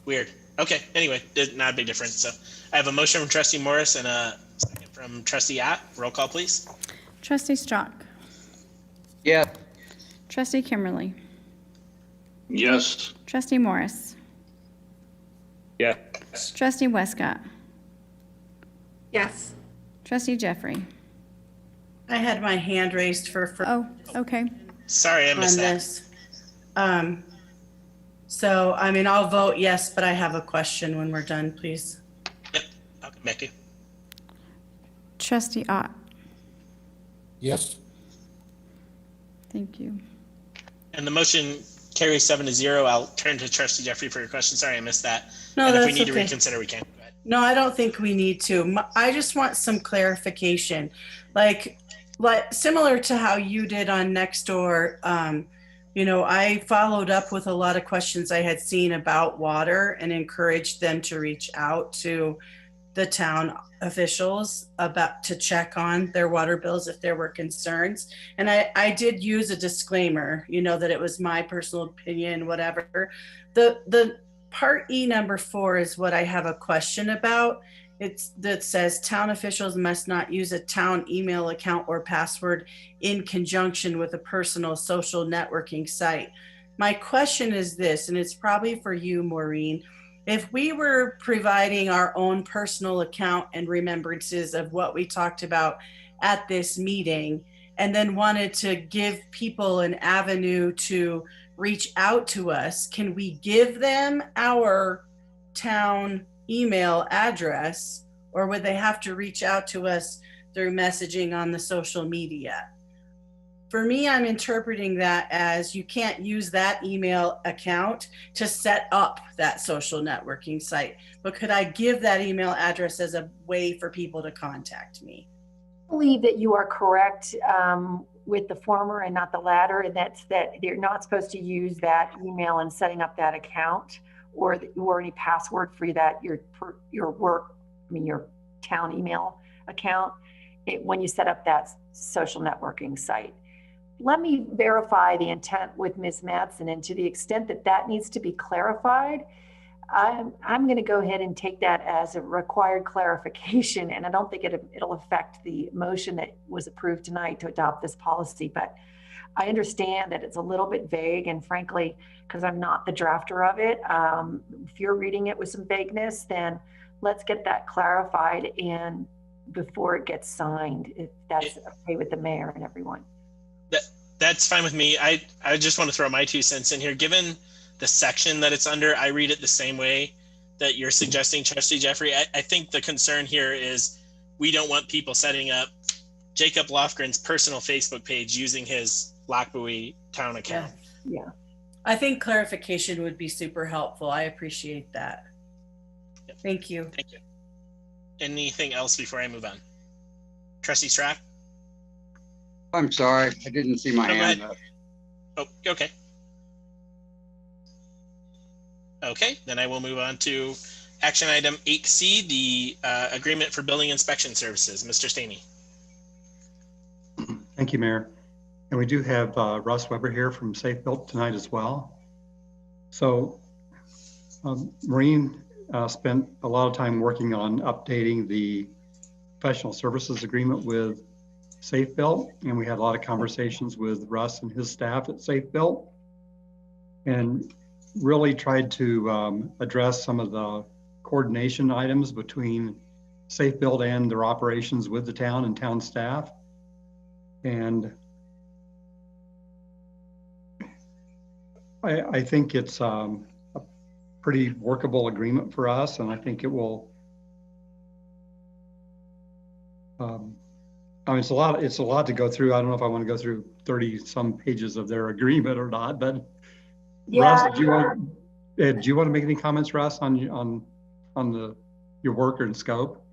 [SPEAKER 1] Weird. Okay. Anyway, not a big difference. So I have a motion from Trustee Morris and a second from Trustee Ott. Roll call, please.
[SPEAKER 2] Trustee Strock.
[SPEAKER 8] Yeah.
[SPEAKER 2] Trustee Kimberly.
[SPEAKER 11] Yes.
[SPEAKER 2] Trustee Morris.
[SPEAKER 5] Yes.
[SPEAKER 2] Trustee Westcott.
[SPEAKER 10] Yes.
[SPEAKER 2] Trustee Jeffrey.
[SPEAKER 6] I had my hand raised for
[SPEAKER 2] Oh, okay.
[SPEAKER 1] Sorry, I
[SPEAKER 6] on
[SPEAKER 1] missed that.
[SPEAKER 6] this. So, I mean, I'll vote yes, but I have a question when we're done, please.
[SPEAKER 1] Yep. I'll come back to you.
[SPEAKER 2] Trustee Ott.
[SPEAKER 4] Yes.
[SPEAKER 2] Thank you.
[SPEAKER 1] And the motion carries 7-0. I'll turn to Trustee Jeffrey for your question. Sorry, I missed that.
[SPEAKER 6] No,
[SPEAKER 1] and if we
[SPEAKER 6] that's
[SPEAKER 1] need to
[SPEAKER 6] okay.
[SPEAKER 1] reconsider, we can. Go ahead.
[SPEAKER 6] No, I don't think we need to. I just want some clarification. Like similar to how you did on Nextdoor, you know, I followed up with a lot of questions I had seen about water and encouraged them to reach out to the town officials to check on their water bills if there were concerns. And I did use a disclaimer, you know, that it was my personal opinion, whatever. The part E number 4 is what I have a question about. That says town officials must not use a town email account or password in conjunction with a personal social networking site. My question is this, and it's probably for you, Maureen. If we were providing our own personal account and remembrances of what we talked about at this meeting, and then wanted to give people an avenue to reach out to us, can we give them our town email address, or would they have to reach out to us through messaging on the social media? For me, I'm interpreting that as you can't use that email account to set up that social networking site, but could I give that email address as a way for people to contact me?
[SPEAKER 3] I believe that you are correct with the former and not the latter, and that's that they're not supposed to use that email in setting up that account or any password for that your work, your town email account when you set up that social networking site. Let me verify the intent with Ms. Madsen, and to the extent that that needs to be clarified, I'm going to go ahead and take that as a required clarification, and I don't think it'll affect the motion that was approved tonight to adopt this policy, but I understand that it's a little bit vague, and frankly, because I'm not the drafter of it, if you're reading it with some vagueness, then let's get that clarified and before it gets signed, if that's okay with the mayor and everyone.
[SPEAKER 1] That's fine with me. I just want to throw my 2 cents in here. Given the section that it's under, I read it the same way that you're suggesting, Trustee Jeffrey. I think the concern here is we don't want people setting up Jacob Lofgren's personal Facebook page using his Lochbuie town account.
[SPEAKER 3] Yeah.
[SPEAKER 6] I think clarification would be super helpful. I appreciate that.
[SPEAKER 1] Yep.
[SPEAKER 6] Thank you.
[SPEAKER 1] Thank you. Anything else before I move on? Trustee Strack?
[SPEAKER 8] I'm sorry, I didn't see my
[SPEAKER 1] Go
[SPEAKER 8] hand
[SPEAKER 1] ahead.
[SPEAKER 8] up.
[SPEAKER 1] Oh, okay. Okay, then I will move on to action item 8C, the agreement for building inspection services. Mr. Staney.
[SPEAKER 9] Thank you, Mayor. And we do have Russ Weber here from Safe Built tonight as well. So Maureen spent a lot of time working on updating the professional services agreement with Safe Built, and we had a lot of conversations with Russ and his staff at Safe Built, and really tried to address some of the coordination items between Safe Built and their operations with the town and town staff. And I think it's a pretty workable agreement for us, and I think it will. I mean, it's a lot to go through. I don't know if I want to go through 30 some pages of their agreement or not, but
[SPEAKER 3] Yeah.
[SPEAKER 9] Russ, do you want to make any comments, Russ, on your work and scope?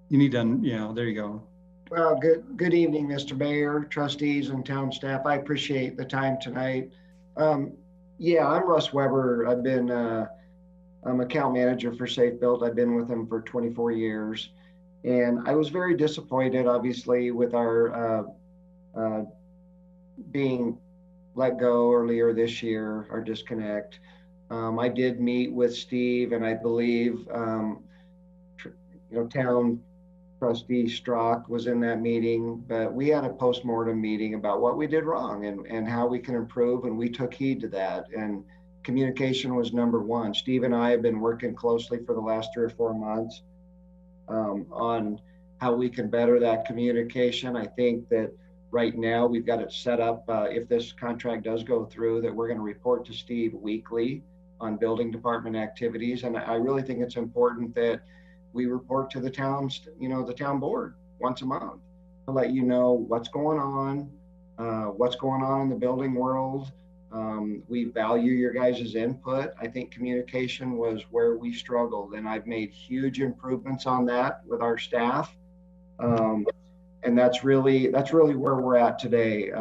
[SPEAKER 9] You need to, yeah, there you go.
[SPEAKER 12] Well, good evening, Mr. Mayor, trustees, and town staff. I appreciate the time tonight. Yeah, I'm Russ Weber. I'm account manager for Safe Built. I've been with them for 24 years. And I was very disappointed, obviously, with our being let go earlier this year, our disconnect. I did meet with Steve, and I believe, town trustee Strzok was in that meeting, but we had a postmortem meeting about what we did wrong and how we can improve, and we took heed to that. And communication was number one. Steve and I have been working closely for the last 3 or 4 months on how we can better that communication. I think that right now we've got it set up, if this contract does go through, that we're going to report to Steve weekly on building department activities. And I really think it's important that we report to the town's, the town board once a month to let you know what's going on in the building world. We value your guys' input. I think communication was where we struggled, and I've made huge improvements on that with our staff. And that's really where we're at today.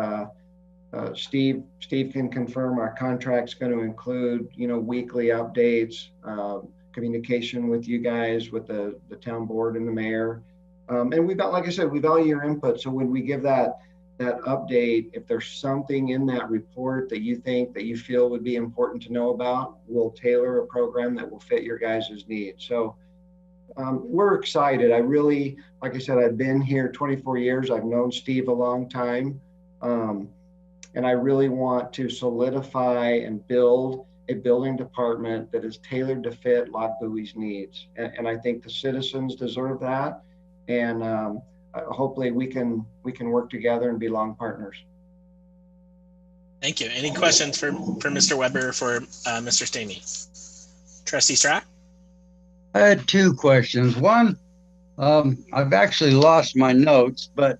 [SPEAKER 12] Steve can confirm our contract's going to include, weekly updates, communication with you guys, with the town board and the mayor. And like I said, we value your input. So when we give that update, if there's something in that report that you feel would be important to know about, we'll tailor a program that will fit your guys' needs. So we're excited. I really, like I said, I've been here 24 years. I've known Steve a long time. And I really want to solidify and build a building department that is tailored to fit Loch Bowie's needs. And I think the citizens deserve that. And hopefully we can work together and be long partners.
[SPEAKER 1] Thank you. Any questions for Mr. Weber, for Mr. Stamey? Trustee Strzok?
[SPEAKER 8] I had 2 questions. One, I've actually lost my notes, but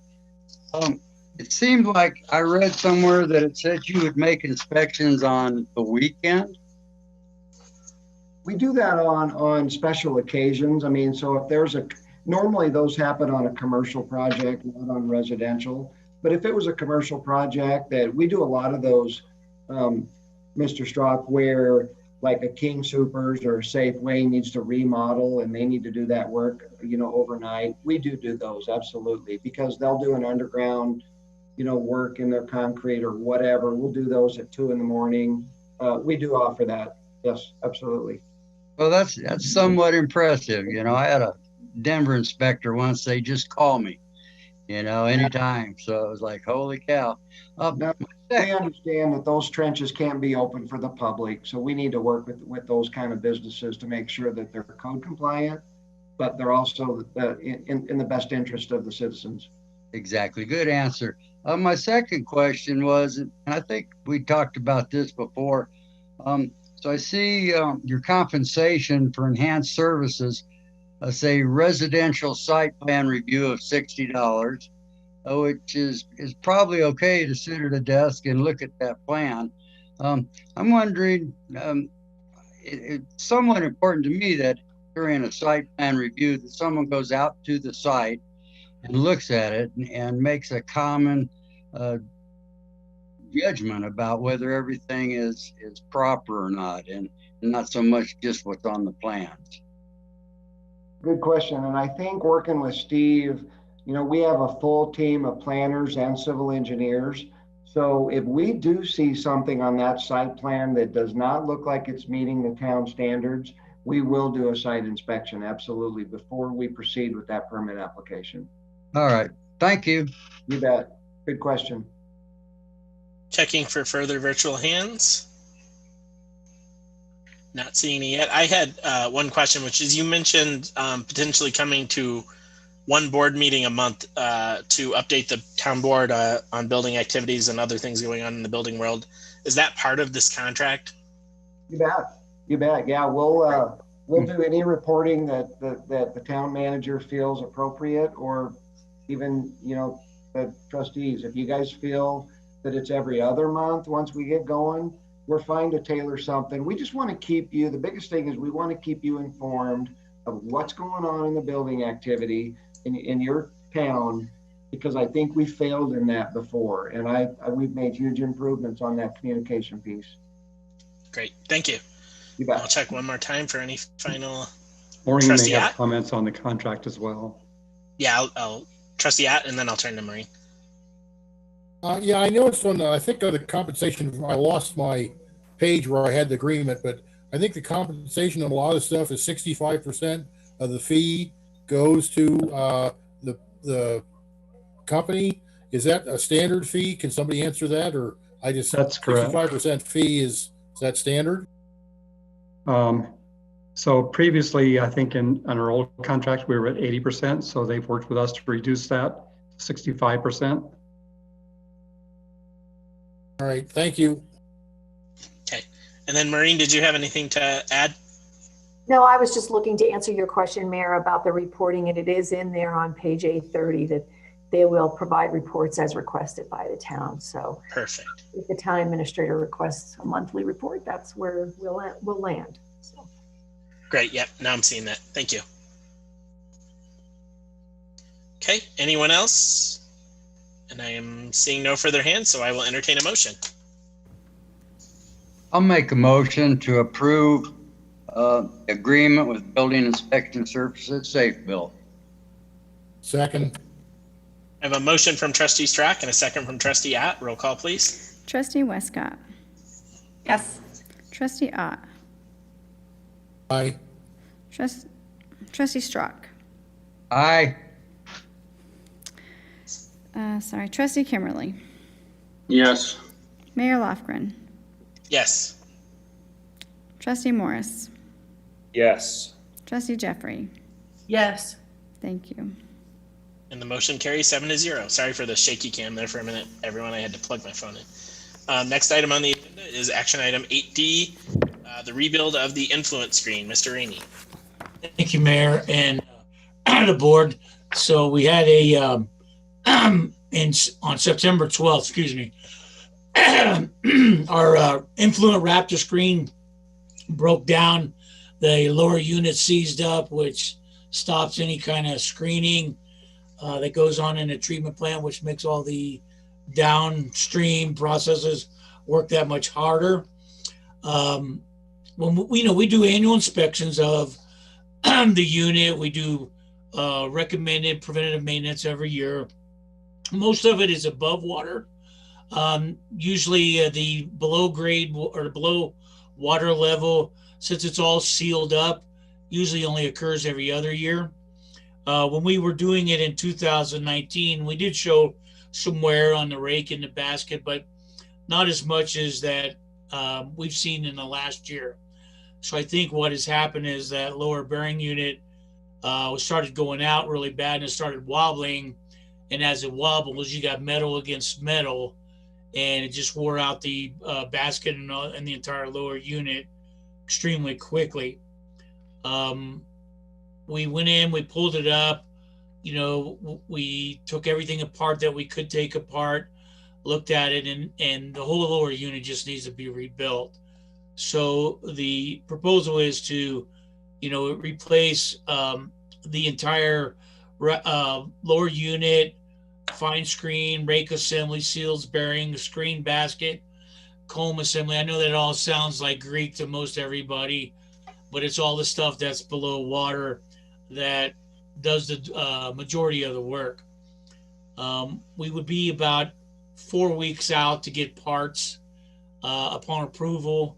[SPEAKER 8] it seemed like I read somewhere that it said you would make inspections on the weekend.
[SPEAKER 12] We do that on special occasions. I mean, so if there's normally those happen on a commercial project, not on residential. But if it was a commercial project, that we do a lot of those, Mr. Strzok, where like a King Soopers or a Safeway needs to remodel and they need to do that work, overnight. We do those, absolutely, because they'll do an underground, work in their concrete or whatever. We'll do those at 2 a.m. We do offer that. Yes, absolutely.
[SPEAKER 8] Well, that's somewhat impressive. I had a Denver inspector once. They just call me, anytime. So I was like, holy cow.
[SPEAKER 12] Now, we understand that those trenches can't be open for the public. So we need to work with those kind of businesses to make sure that they're code compliant, but they're also in the best interest of the citizens.
[SPEAKER 8] Exactly. Good answer. My second question was, and I think we talked about this before. So I see your compensation for enhanced services, say residential site plan review of $60, which is probably okay to sit at a desk and look at that plan. I'm wondering, it's somewhat important to me that during a site plan review that someone goes out to the site and looks at it and makes a common judgment about whether everything is proper or not, and not so much just what's on the plans.
[SPEAKER 12] Good question. And I think working with Steve, we have a full team of planners and civil engineers. So if we do see something on that site plan that does not look like it's meeting the town standards, we will do a site inspection, absolutely, before we proceed with that permit application.
[SPEAKER 8] All right. Thank you.
[SPEAKER 12] You bet. Good question.
[SPEAKER 1] Checking for further virtual hands. Not seeing any yet. I had one question, which is, you mentioned potentially coming to one board meeting a month to update the town board on building activities and other things going on in the building world. Is that part of this contract?
[SPEAKER 12] You bet. You bet. Yeah, we'll do any reporting that the town manager feels appropriate, or even the trustees. If you guys feel that it's every other month, once we get going, we're fine to tailor something. We just want to keep you, the biggest thing is we want to keep you informed of what's going on in the building activity in your town, because I think we failed in that before. And we've made huge improvements on that communication piece.
[SPEAKER 1] Great, thank you.
[SPEAKER 12] You bet.
[SPEAKER 1] I'll check one more time for any final.
[SPEAKER 9] Maureen may
[SPEAKER 1] Trustee
[SPEAKER 9] have
[SPEAKER 1] Ott?
[SPEAKER 9] comments on the contract as well.
[SPEAKER 1] Yeah, I'll trustee At, and then I'll turn to Maureen.
[SPEAKER 4] Yeah, I noticed on, I think the compensation, I lost my page where I had the agreement, but I think the compensation on a lot of stuff is 65% of the fee goes to the company. Is that a standard fee? Can somebody answer that? Or I just,
[SPEAKER 9] That's correct.
[SPEAKER 4] 65% fee is that standard?
[SPEAKER 9] So previously, I think in our old contract, we were at 80%. So they've worked with us to reduce that to 65%.
[SPEAKER 4] All right, thank you.
[SPEAKER 1] Okay. And then Maureen, did you have anything to add?
[SPEAKER 3] No, I was just looking to answer your question, Mayor, about the reporting, and it is in there on page 830 that they will provide reports as requested by the town. So
[SPEAKER 1] Perfect.
[SPEAKER 3] if the town administrator requests a monthly report, that's where we'll land. So.
[SPEAKER 1] Great. Yep. Now I'm seeing that. Thank you. Okay. Anyone else? And I am seeing no further hands, so I will entertain a motion.
[SPEAKER 8] I'll make a motion to approve agreement with Building Inspection Services, Safe Build.
[SPEAKER 4] Second.
[SPEAKER 1] I have a motion from trustee Strack and a second from trustee At. Roll call, please.
[SPEAKER 2] Trustee Westcott.
[SPEAKER 10] Yes.
[SPEAKER 2] Trustee Ott.
[SPEAKER 4] Aye.
[SPEAKER 2] Trustee Strock.
[SPEAKER 8] Aye.
[SPEAKER 2] Sorry, Trustee Kimberly.
[SPEAKER 11] Yes.
[SPEAKER 2] Mayor Lofgren.
[SPEAKER 1] Yes.
[SPEAKER 2] Trustee Morris.
[SPEAKER 5] Yes.
[SPEAKER 2] Trustee Jeffrey.
[SPEAKER 6] Yes.
[SPEAKER 2] Thank you.
[SPEAKER 1] And the motion carries 7-0. Sorry for the shaky cam there for a minute, everyone. I had to plug my phone in. Next item on the agenda is action item 8D, the rebuild of the influence screen. Mr. Rainey.
[SPEAKER 13] Thank you, Mayor, and the board. So we had a on September 12th, excuse me, our Influent Raptor screen broke down. The lower unit seized up, which stops any kind of screening that goes on in a treatment plant, which makes all the downstream processes work that much harder. When we do annual inspections of the unit, we do recommended preventative maintenance every year. Most of it is above water. Usually the below grade or below water level, since it's all sealed up, usually only occurs every other year. When we were doing it in 2019, we did show some wear on the rake and the basket, but not as much as that we've seen in the last year. So I think what has happened is that lower bearing unit started going out really bad and it started wobbling. And as it wobbles, you got metal against metal, and it just wore out the basket and the entire lower unit extremely quickly. We went in, we pulled it up, we took everything apart that we could take apart, looked at it, and the whole lower unit just needs to be rebuilt. So the proposal is to, replace the entire lower unit, fine screen, rake assembly, seals, bearing, screen basket, comb assembly. I know that all sounds like Greek to most everybody, but it's all the stuff that's below water that does the majority of the work. We would be about 4 weeks out to get parts upon approval,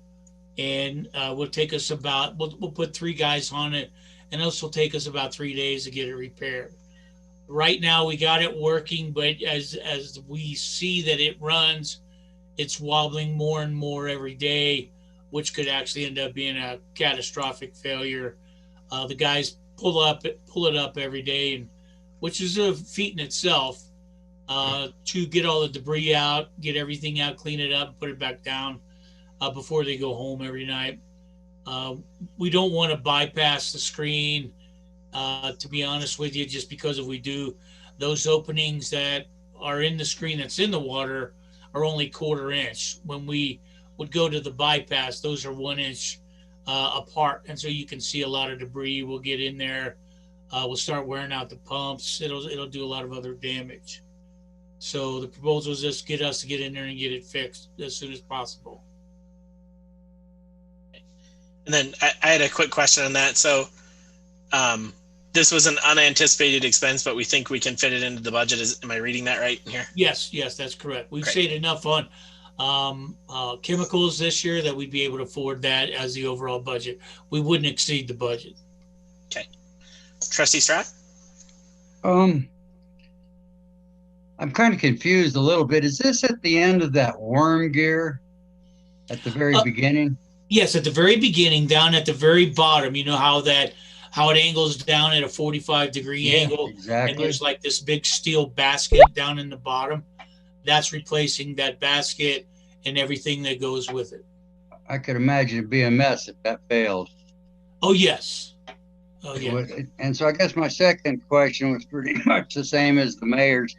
[SPEAKER 13] and will take us about, we'll put 3 guys on it, and this will take us about 3 days to get it repaired. Right now we got it working, but as we see that it runs, it's wobbling more and more every day, which could actually end up being a catastrophic failure. The guys pull it up every day, and which is a feat in itself, to get all the debris out, get everything out, clean it up, put it back down before they go home every night. We don't want to bypass the screen, to be honest with you, just because if we do, those openings that are in the screen that's in the water are only 1/4 inch. When we would go to the bypass, those are 1 inch apart, and so you can see a lot of debris will get in there. We'll start wearing out the pumps. It'll do a lot of other damage. So the proposal is just get us to get in there and get it fixed as soon as possible.
[SPEAKER 1] And then I had a quick question on that. So this was an unanticipated expense, but we think we can fit it into the budget. Am I reading that right in here?
[SPEAKER 13] Yes, that's correct. We've
[SPEAKER 1] Great.
[SPEAKER 13] saved enough on chemicals this year that we'd be able to afford that as the overall budget. We wouldn't exceed the budget.
[SPEAKER 1] Okay. Trustee Strack?
[SPEAKER 8] I'm kind of confused a little bit. Is this at the end of that worm gear at the very beginning?
[SPEAKER 13] Yes, at the very beginning, down at the very bottom, you know how it angles down at a 45-degree angle.
[SPEAKER 8] Exactly.
[SPEAKER 13] And there's like this big steel basket down in the bottom. That's replacing that basket and everything that goes with it.
[SPEAKER 8] I could imagine it'd be a mess if that failed.
[SPEAKER 13] Oh, yes. Oh, yeah.
[SPEAKER 8] And so I guess my second question was pretty much the same as the mayor's.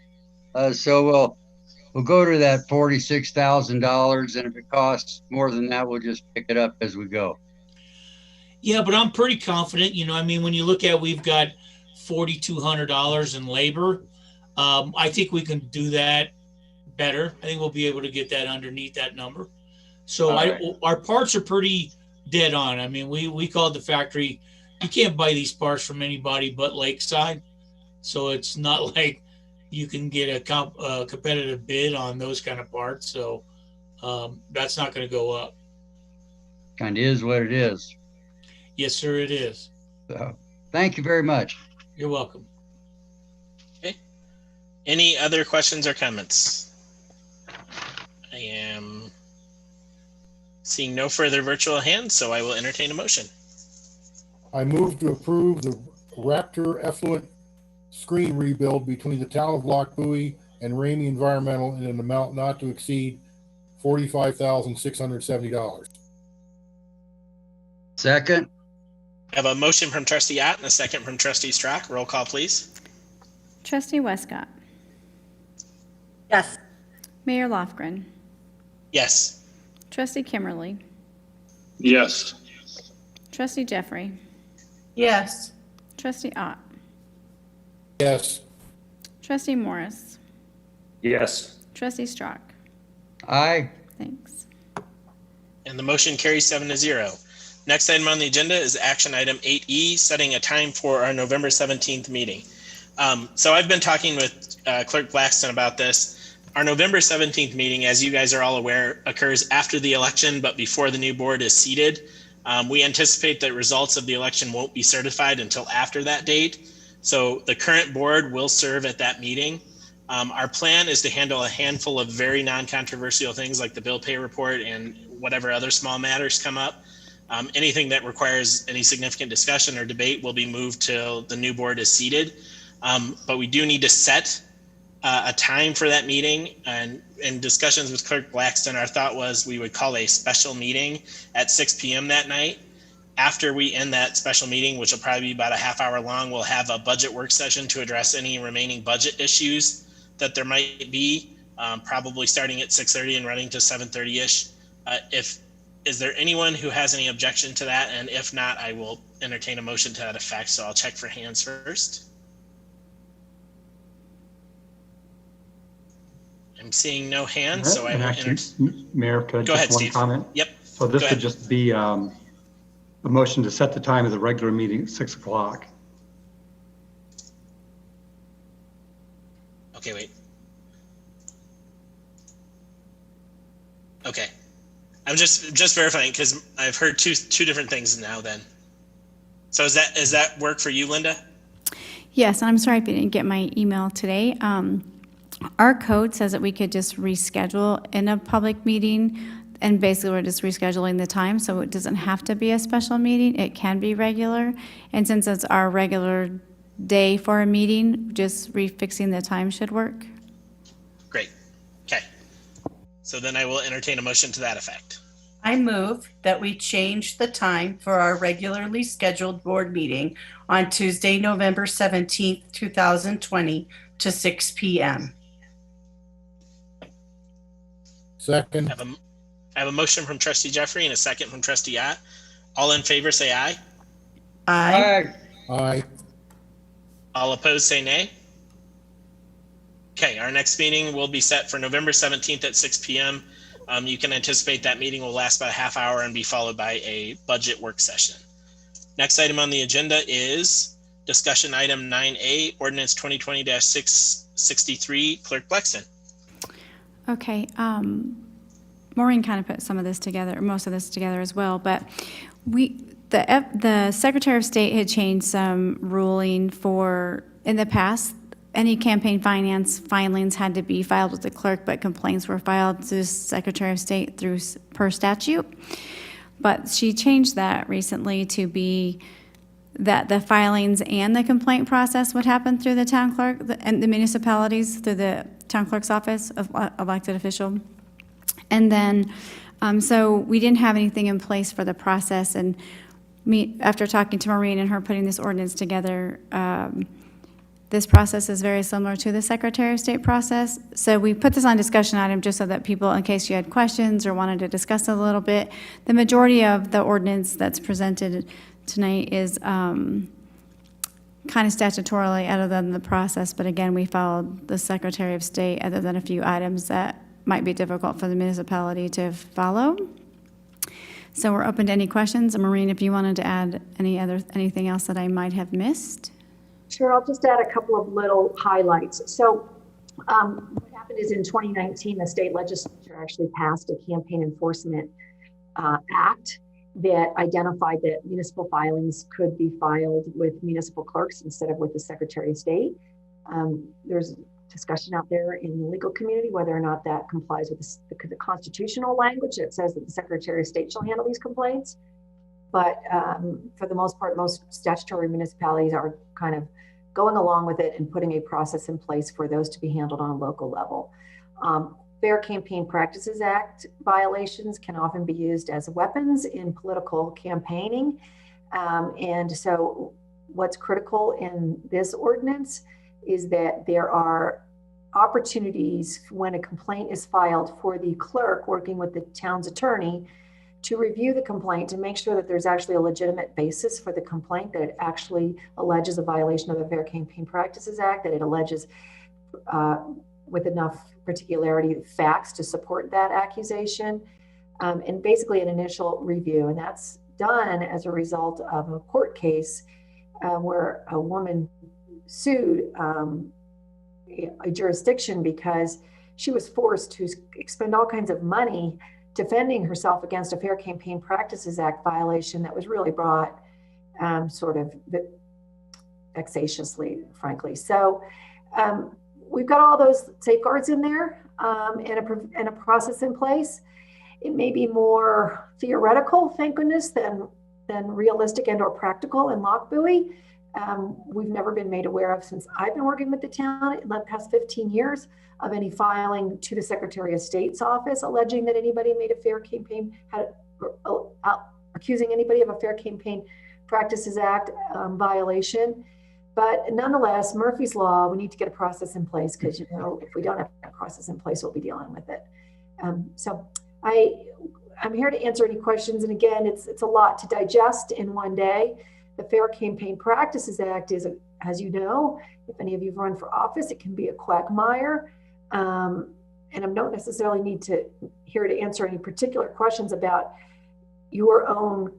[SPEAKER 8] So we'll go to that $46,000, and if it costs more than that, we'll just pick it up as we go.
[SPEAKER 13] Yeah, but I'm pretty confident. You know, I mean, when you look at, we've got $4,200 in labor. I think we can do that better. I think we'll be able to get that underneath that number. So our parts are pretty dead on. I mean, we called the factory. You can't buy these parts from anybody but Lakeside. So it's not like you can get a competitive bid on those kind of parts. So that's not going to go up.
[SPEAKER 8] Kind of is what it is.
[SPEAKER 13] Yes, sir, it is.
[SPEAKER 8] So, thank you very much.
[SPEAKER 13] You're welcome.
[SPEAKER 1] Okay. Any other questions or comments? I am seeing no further virtual hands, so I will entertain a motion.
[SPEAKER 4] I move to approve the Raptor effluent screen rebuild between the town of Lochbuie and Ramey Environmental in an amount not to exceed $45,670.
[SPEAKER 8] Second.
[SPEAKER 1] I have a motion from Trustee Ott and a second from Trustee Strack. Roll call, please.
[SPEAKER 2] Trustee Westcott,
[SPEAKER 10] Yes.
[SPEAKER 2] Mayor Lofgren,
[SPEAKER 1] Yes.
[SPEAKER 2] Trustee Kimmerly,
[SPEAKER 11] Yes.
[SPEAKER 2] Trustee Jeffrey,
[SPEAKER 6] Yes.
[SPEAKER 2] Trustee Ott,
[SPEAKER 4] Yes.
[SPEAKER 2] Trustee Morris,
[SPEAKER 5] Yes.
[SPEAKER 2] Trustee Strack.
[SPEAKER 8] Aye.
[SPEAKER 2] Thanks.
[SPEAKER 1] And the motion carries 7-0. Next item on the agenda is action item 8E, setting a time for our November 17th meeting. So I've been talking with Clerk Blackston about this. Our November 17th meeting, as you guys are all aware, occurs after the election, but before the new board is seated. We anticipate that results of the election won't be certified until after that date. So the current board will serve at that meeting. Our plan is to handle a handful of very non-controversial things like the bill pay report and whatever other small matters come up. Anything that requires any significant discussion or debate will be moved till the new board is seated. But we do need to set a time for that meeting. And in discussions with Clerk Blackston, our thought was we would call a special meeting at 6 p.m. that night. After we end that special meeting, which will probably be about a half hour long, we'll have a budget work session to address any remaining budget issues that there might be, probably starting at 6:30 and running to 7:30-ish. Is there anyone who has any objection to that? And if not, I will entertain a motion to that effect. So I'll check for hands first. I'm seeing no hands, so I will entertain.
[SPEAKER 9] Mayor, could I
[SPEAKER 1] Go ahead,
[SPEAKER 9] just one
[SPEAKER 1] Steve.
[SPEAKER 9] comment?
[SPEAKER 1] Yep.
[SPEAKER 9] So this
[SPEAKER 1] Go
[SPEAKER 9] would
[SPEAKER 1] ahead.
[SPEAKER 9] just be a motion to set the time of the regular meeting at 6 o'clock.
[SPEAKER 1] Okay, wait. Okay. I'm just verifying because I've heard two different things now then. So is that work for you, Linda?
[SPEAKER 2] Yes, and I'm sorry if you didn't get my email today. Our code says that we could just reschedule in a public meeting, and basically we're just rescheduling the time, so it doesn't have to be a special meeting. It can be regular, and since it's our regular day for a meeting, just refixing the time should work.
[SPEAKER 1] Great. Okay. So then I will entertain a motion to that effect.
[SPEAKER 6] I move that we change the time for our regularly scheduled board meeting on Tuesday, November 17th, 2020 to 6 p.m.
[SPEAKER 4] Second.
[SPEAKER 1] I have a motion from Trustee Jeffrey and a second from Trustee Ott. All in favor say aye.
[SPEAKER 6] Aye.
[SPEAKER 4] Aye.
[SPEAKER 1] All opposed say nay. Okay, our next meeting will be set for November 17th at 6 p.m. You can anticipate that meeting will last about a half hour and be followed by a budget work session. Next item on the agenda is Discussion item 9A, ordinance 2020-663, Clerk Blackson.
[SPEAKER 2] Okay, Maureen kind of put some of this together, most of this together as well, but the Secretary of State had changed some ruling for, in the past, any campaign finance filings had to be filed with the clerk, but complaints were filed to the Secretary of State per statute. But she changed that recently to be that the filings and the complaint process would happen through the town clerk and the municipalities through the town clerk's office of elected official. And then, so we didn't have anything in place for the process. And after talking to Maureen and her putting this ordinance together, this process is very similar to the Secretary of State process. So we put this on discussion item just so that people, in case you had questions or wanted to discuss it a little bit, the majority of the ordinance that's presented tonight is kind of statutorily other than the process, but again, we followed the Secretary of State other than a few items that might be difficult for the municipality to follow. So we're open to any questions. And Maureen, if you wanted to add anything else that I might have missed.
[SPEAKER 3] Sure, I'll just add a couple of little highlights. So what happened is in 2019, the state legislature actually passed a campaign enforcement act that identified that municipal filings could be filed with municipal clerks instead of with the Secretary of State. There's discussion out there in the legal community whether or not that complies with the constitutional language that says that the Secretary of State shall handle these complaints. But for the most part, most statutory municipalities are kind of going along with it and putting a process in place for those to be handled on a local level. Fair Campaign Practices Act violations can often be used as weapons in political campaigning. And so what's critical in this ordinance is that there are opportunities when a complaint is filed for the clerk working with the town's attorney to review the complaint to make sure that there's actually a legitimate basis for the complaint, that it actually alleges a violation of the Fair Campaign Practices Act, that it alleges with enough particularity facts to support that accusation, and basically an initial review. And that's done as a result of a court case where a woman sued a jurisdiction because she was forced to expend all kinds of money defending herself against a Fair Campaign Practices Act violation that was really brought sort of vexatiously, frankly. So we've got all those safeguards in there and a process in place. It may be more theoretical, thank goodness, than realistic and or practical in Lochbuie. We've never been made aware of, since I've been working with the town in the past 15 years, of any filing to the Secretary of State's office alleging that anybody made a fair campaign, accusing anybody of a Fair Campaign Practices Act violation. But nonetheless, Murphy's Law, we need to get a process in place because, you know, if we don't have a process in place, we'll be dealing with it. So I'm here to answer any questions. And again, it's a lot to digest in one day. The Fair Campaign Practices Act is, as you know, if any of you have run for office, it can be a quagmire. And I don't necessarily here to answer any particular questions about your own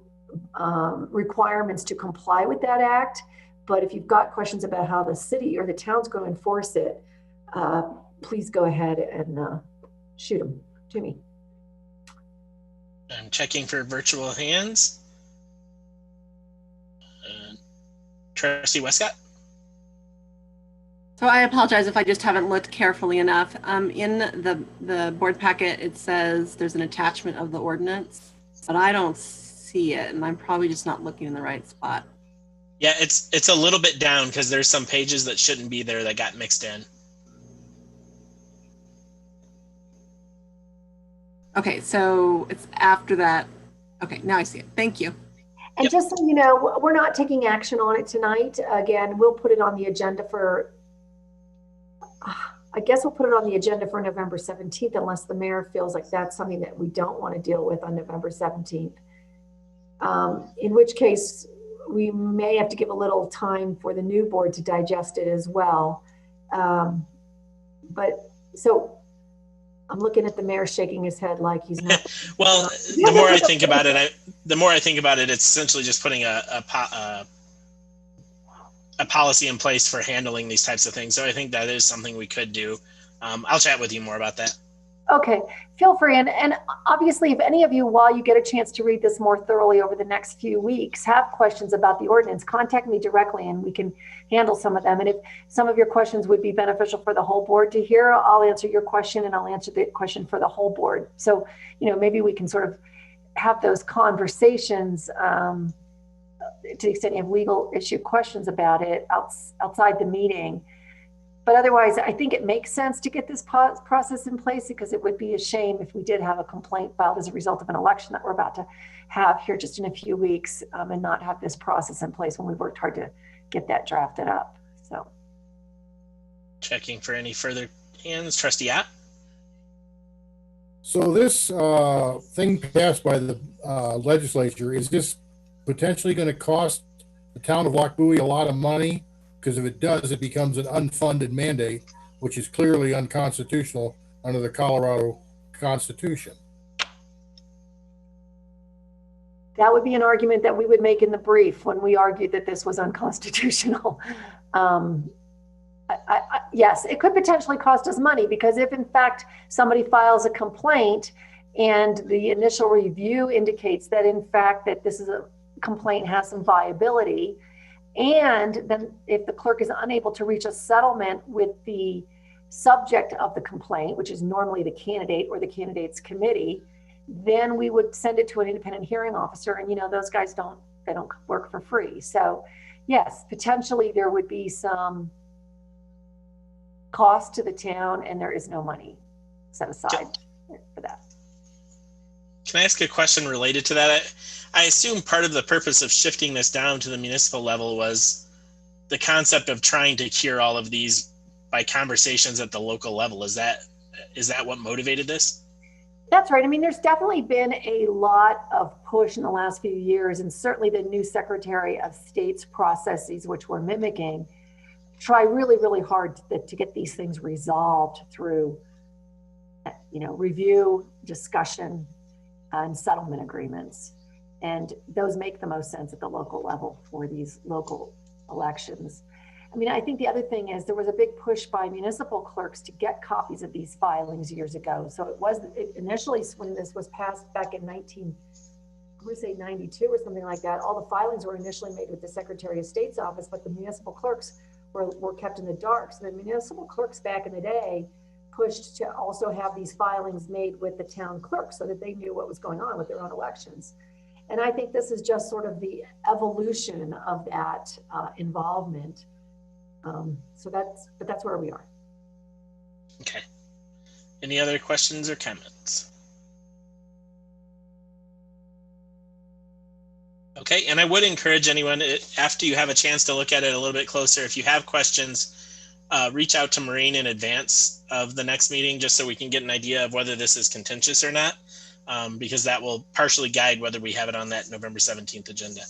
[SPEAKER 3] requirements to comply with that act. But if you've got questions about how the city or the town's going to enforce it, please go ahead and shoot them to me.
[SPEAKER 1] I'm checking for virtual hands. Trustee Westcott.
[SPEAKER 10] So I apologize if I just haven't looked carefully enough. In the board packet, it says there's an attachment of the ordinance, but I don't see it, and I'm probably just not looking in the right spot.
[SPEAKER 1] Yeah, it's a little bit down because there's some pages that shouldn't be there that got mixed in.
[SPEAKER 10] Okay, so it's after that. Okay, now I see it. Thank you.
[SPEAKER 3] And just so you know, we're not taking action on it tonight. Again, we'll put it on the agenda for, I guess we'll put it on the agenda for November 17th, unless the mayor feels like that's something that we don't want to deal with on November 17th. In which case, we may have to give a little time for the new board to digest it as well. But so I'm looking at the mayor shaking his head like he's not.
[SPEAKER 1] Well, the more I think about it, it's essentially just putting a a policy in place for handling these types of things. So I think that is something we could do. I'll chat with you more about that.
[SPEAKER 3] Okay, feel free. And obviously, if any of you, while you get a chance to read this more thoroughly over the next few weeks, have questions about the ordinance, contact me directly and we can handle some of them. And if some of your questions would be beneficial for the whole board to hear, I'll answer your question and I'll answer the question for the whole board. So, maybe we can sort of have those conversations to the extent you have legal issue questions about it outside the meeting. But otherwise, I think it makes sense to get this process in place, because it would be a shame if we did have a complaint filed as a result of an election that we're about to have here just in a few weeks, and not have this process in place when we worked hard to get that drafted up. So,
[SPEAKER 1] checking for any further hands. Trustee Ott?
[SPEAKER 4] So this thing passed by the legislature, is this potentially going to cost the town of Lochbuie a lot of money? Because if it does, it becomes an unfunded mandate, which is clearly unconstitutional under the Colorado Constitution.
[SPEAKER 3] that would be an argument that we would make in the brief when we argued that this was unconstitutional. Yes, it could potentially cost us money, because if in fact somebody files a complaint and the initial review indicates that in fact that this is a complaint has some viability, and then if the clerk is unable to reach a settlement with the subject of the complaint, which is normally the candidate or the candidate's committee, then we would send it to an independent hearing officer. And those guys don't work for free. So yes, potentially there would be some cost to the town, and there is no money set aside for that.
[SPEAKER 1] Can I ask a question related to that? I assume part of the purpose of shifting this down to the municipal level was the concept of trying to cure all of these by conversations at the local level. Is that what motivated this?
[SPEAKER 3] That's right. I mean, there's definitely been a lot of push in the last few years, and certainly the new Secretary of State's processes, which we're mimicking, try really, really hard to get these things resolved through, review, discussion, and settlement agreements. And those make the most sense at the local level for these local elections. I mean, I think the other thing is there was a big push by municipal clerks to get copies of these filings years ago. So it initially, when this was passed back in 92 or something like that, all the filings were initially made with the Secretary of State's office, but the municipal clerks were kept in the dark. So the municipal clerks back in the day pushed to also have these filings made with the town clerk so that they knew what was going on with their own elections. And I think this is just sort of the evolution of that involvement. So that's where we are.
[SPEAKER 1] Okay. Any other questions or comments? Okay, and I would encourage anyone, after you have a chance to look at it a little bit closer, if you have questions, reach out to Maureen in advance of the next meeting, just so we can get an idea of whether this is contentious or not, because that will partially guide whether we have it on that November 17th agenda.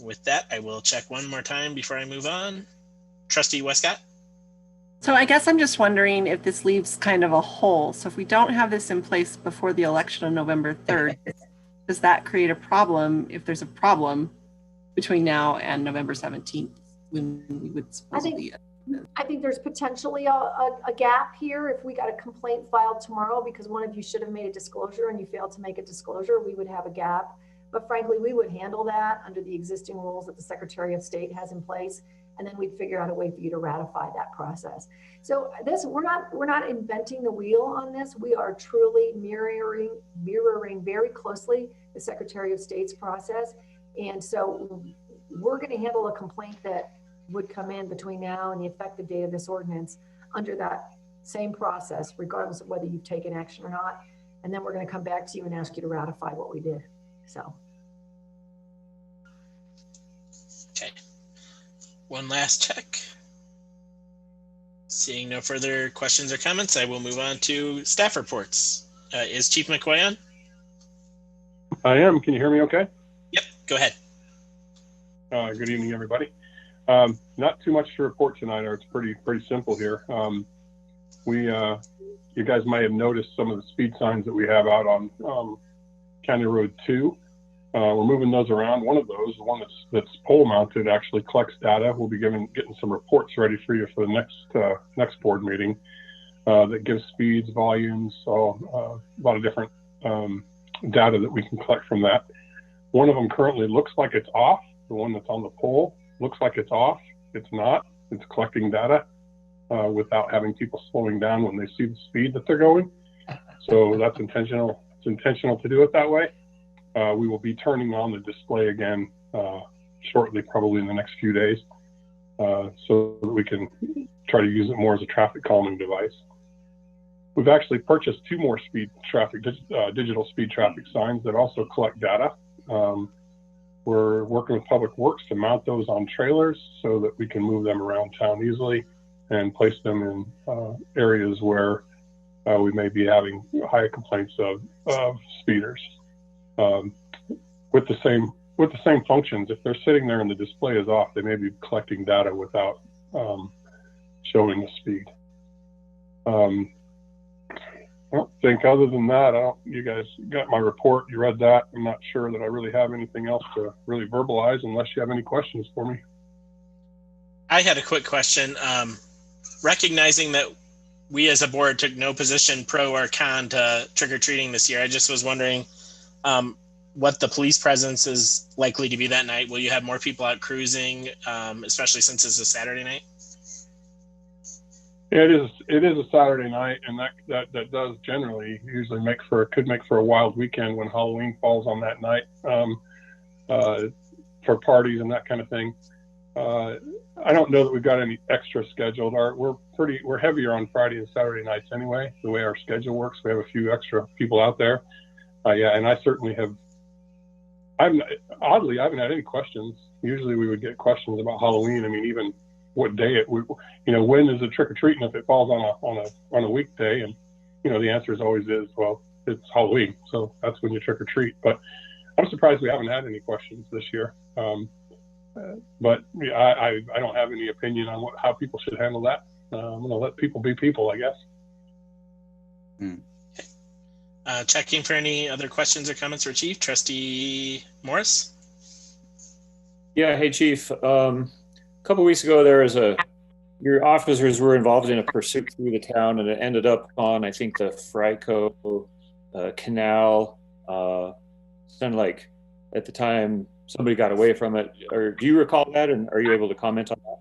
[SPEAKER 1] With that, I will check one more time before I move on. Trustee Westcott?
[SPEAKER 10] So I guess I'm just wondering if this leaves kind of a hole. So if we don't have this in place before the election on November 3rd, does that create a problem if there's a problem between now and November 17th when we would supposedly...
[SPEAKER 3] I think there's potentially a gap here. If we got a complaint filed tomorrow because one of you should have made a disclosure and you failed to make a disclosure, we would have a gap. But frankly, we would handle that under the existing rules that the Secretary of State has in place, and then we'd figure out a way for you to ratify that process. So we're not inventing the wheel on this. We are truly mirroring very closely the Secretary of State's process. And so we're going to handle a complaint that would come in between now and the effective date of this ordinance under that same process, regardless of whether you've taken action or not. And then we're going to come back to you and ask you to ratify what we did. So.
[SPEAKER 1] Okay. One last check. Seeing no further questions or comments, I will move on to staff reports. Is Chief McCoy on?
[SPEAKER 14] I am. Can you hear me okay?
[SPEAKER 1] Yep, go ahead.
[SPEAKER 14] Good evening, everybody. Not too much to report tonight, or it's pretty simple here. You guys might have noticed some of the speed signs that we have out on County Road 2. We're moving those around. One of those, the one that's pole mounted, actually collects data. We'll be getting some reports ready for you for the next board meeting that gives speeds, volumes, a lot of different data that we can collect from that. One of them currently looks like it's off. The one that's on the pole looks like it's off. It's not. It's collecting data without having people slowing down when they see the speed that they're going. So that's intentional. It's intentional to do it that way. We will be turning on the display again shortly, probably in the next few days, so that we can try to use it more as a traffic calming device. We've actually purchased 2 more digital speed traffic signs that also collect data. We're working with Public Works to mount those on trailers so that we can move them around town easily and place them in areas where we may be having high complaints of speeders. With the same functions, if they're sitting there and the display is off, they may be collecting data without showing the speed. I don't think other than that, you guys got my report, you read that. I'm not sure that I really have anything else to really verbalize unless you have any questions for me.
[SPEAKER 1] I had a quick question. Recognizing that we as a board took no position pro or con to trick-or-treating this year, I just was wondering what the police presence is likely to be that night. Will you have more people out cruising, especially since it's a Saturday night?
[SPEAKER 14] Yeah, it is a Saturday night, and that does generally usually could make for a wild weekend when Halloween falls on that night, for parties and that kind of thing. I don't know that we've got any extra scheduled. We're heavier on Friday and Saturday nights anyway, the way our schedule works. We have a few extra people out there. Yeah, and I certainly have. Oddly, I haven't had any questions. Usually we would get questions about Halloween. I mean, even what day when is it trick or treating if it falls on a weekday? And the answer is always well, it's Halloween, so that's when you trick or treat. But I'm surprised we haven't had any questions this year. But yeah, I don't have any opinion on how people should handle that. I'm going to let people be people, I guess.
[SPEAKER 1] Checking for any other questions or comments for Chief. Trustee Morris?
[SPEAKER 5] Yeah, hey Chief. A couple weeks ago, your officers were involved in a pursuit through the town, and it ended up on, I think, the Frico Canal. Sounded like at the time somebody got away from it. Or do you recall that, and are you able to comment on that?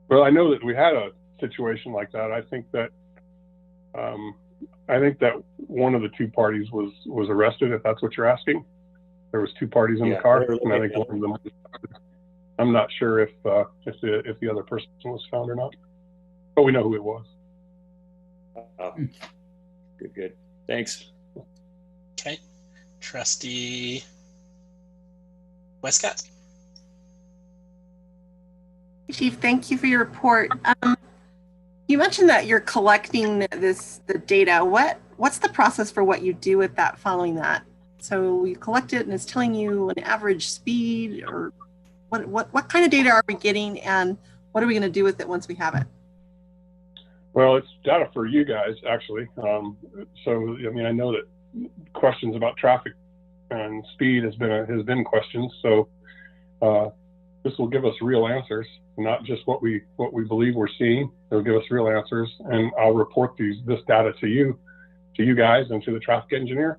[SPEAKER 14] Well, I know that we had a situation like that. I think that one of the 2 parties was arrested, if that's what you're asking. There was 2 parties in the car, and I think one of them was arrested. I'm not sure if the other person was found or not, but we know who it was.
[SPEAKER 5] Oh, good. Thanks.
[SPEAKER 1] Okay. Trustee Westcott?
[SPEAKER 10] Chief, thank you for your report. You mentioned that you're collecting the data. What's the process for what you do with that following that? So you collect it and it's telling you an average speed, or what kind of data are we getting, and what are we going to do with it once we have it?
[SPEAKER 14] Well, it's data for you guys, actually. So, I mean, I know that questions about traffic and speed has been questions. So this will give us real answers, not just what we believe we're seeing. It'll give us real answers, and I'll report this data to you guys and to the traffic engineer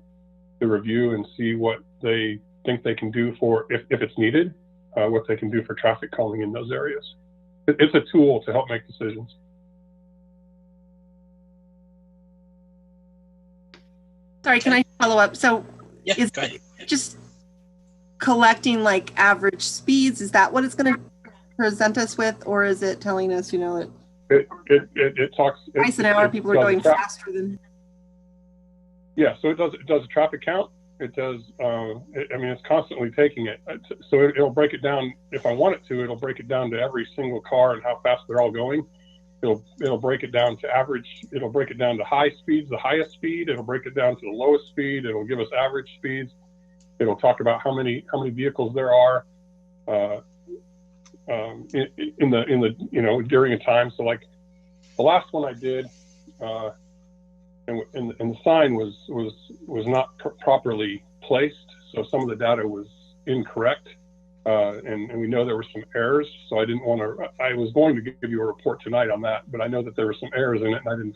[SPEAKER 14] to review and see what they think they can do for, if it's needed, what they can do for traffic calming in those areas. It's a tool to help make decisions.
[SPEAKER 10] Sorry, can I follow up? So
[SPEAKER 1] yeah,
[SPEAKER 10] is
[SPEAKER 1] go ahead.
[SPEAKER 10] it just collecting like average speeds? Is that what it's going to present us with, or is it telling us, that
[SPEAKER 14] it talks
[SPEAKER 10] twice an hour people are going faster than?
[SPEAKER 14] Yeah, so it does a traffic count. It does. It's constantly taking it. So it'll break it down. If I want it to, it'll break it down to every single car and how fast they're all going. It'll break it down to average. It'll break it down to high speeds, the highest speed. It'll break it down to the lowest speed. It'll give us average speeds. It'll talk about how many vehicles there are in the during a time. So like the last one I did, and the sign was not properly placed. So some of the data was incorrect. And we know there were some errors. So I didn't want to, I was going to give you a report tonight on that, but I know that there were some errors in it, and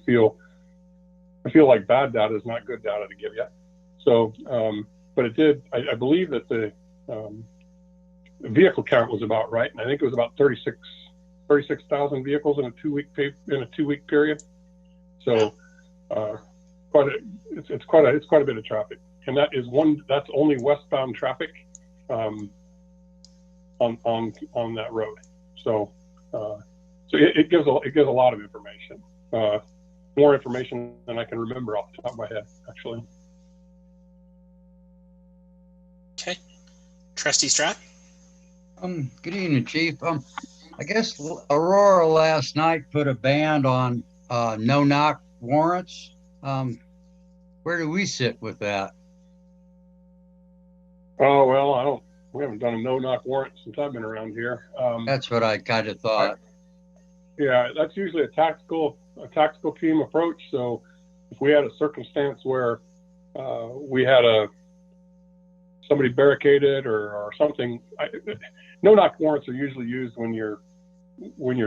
[SPEAKER 14] I feel like bad data is not good data to give you. So, but it did, I believe that the vehicle count was about right. And I think it was about 36,000 vehicles in a two-week period. So it's quite a bit of traffic. And that's only westbound traffic on that road. So it gives a lot of information, more information than I can remember off the top of my head, actually.
[SPEAKER 1] Okay, Trustee Strack.
[SPEAKER 8] Good evening, Chief. I guess Aurora last night put a ban on no-knock warrants. Where do we sit with that?
[SPEAKER 14] Oh, well, we haven't done a no-knock warrant since I've been around here.
[SPEAKER 8] That's what I kind of thought.
[SPEAKER 14] Yeah, that's usually a tactical team approach. So if we had a circumstance where we had somebody barricaded or something, no-knock warrants are usually used when you're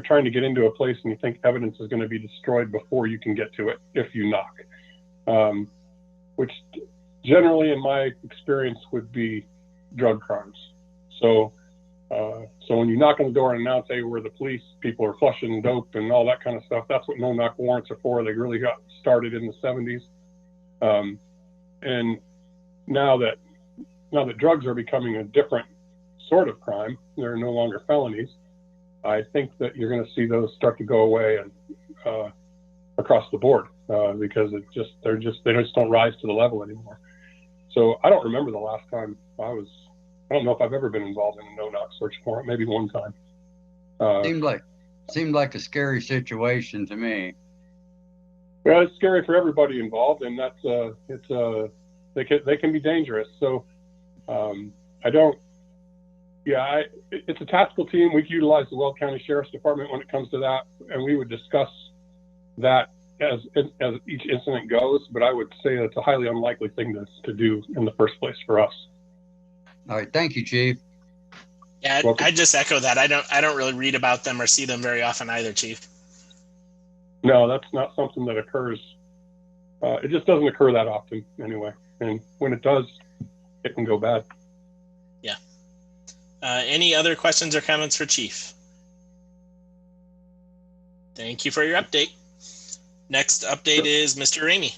[SPEAKER 14] trying to get into a place and you think evidence is going to be destroyed before you can get to it if you knock, which generally, in my experience, would be drug crimes. So when you knock on the door and announce, hey, we're the police, people are flushing dope and all that kind of stuff, that's what no-knock warrants are for. They really got started in the 70s. And now that drugs are becoming a different sort of crime, they're no longer felonies, I think that you're going to see those start to go away and across the board because they just don't rise to the level anymore. So I don't remember the last time I don't know if I've ever been involved in a no-knock search warrant. Maybe one time.
[SPEAKER 8] Seemed like a scary situation to me.
[SPEAKER 14] Well, it's scary for everybody involved, and that's they can be dangerous. So it's a tactical team. We utilize the Weld County Sheriff's Department when it comes to that, and we would discuss that as each incident goes. But I would say that's a highly unlikely thing to do in the first place for us.
[SPEAKER 8] All right, thank you, Chief.
[SPEAKER 1] Yeah, I just echo that. I don't really read about them or see them very often either, Chief.
[SPEAKER 14] No, that's not something that occurs. It just doesn't occur that often anyway. And when it does, it can go bad.
[SPEAKER 1] Yeah. Any other questions or comments for Chief? Thank you for your update. Next update is Mr. Ramey.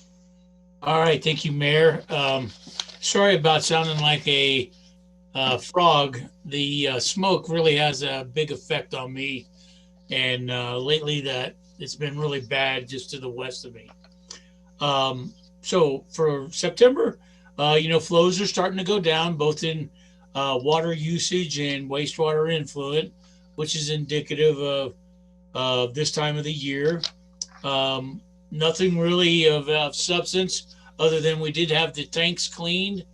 [SPEAKER 13] All right, thank you, Mayor. Sorry about sounding like a frog. The smoke really has a big effect on me, and lately that it's been really bad just to the west of me. So for September, flows are starting to go down, both in water usage and wastewater influent, which is indicative of this time of the year. Nothing really of substance other than we did have the tanks cleaned,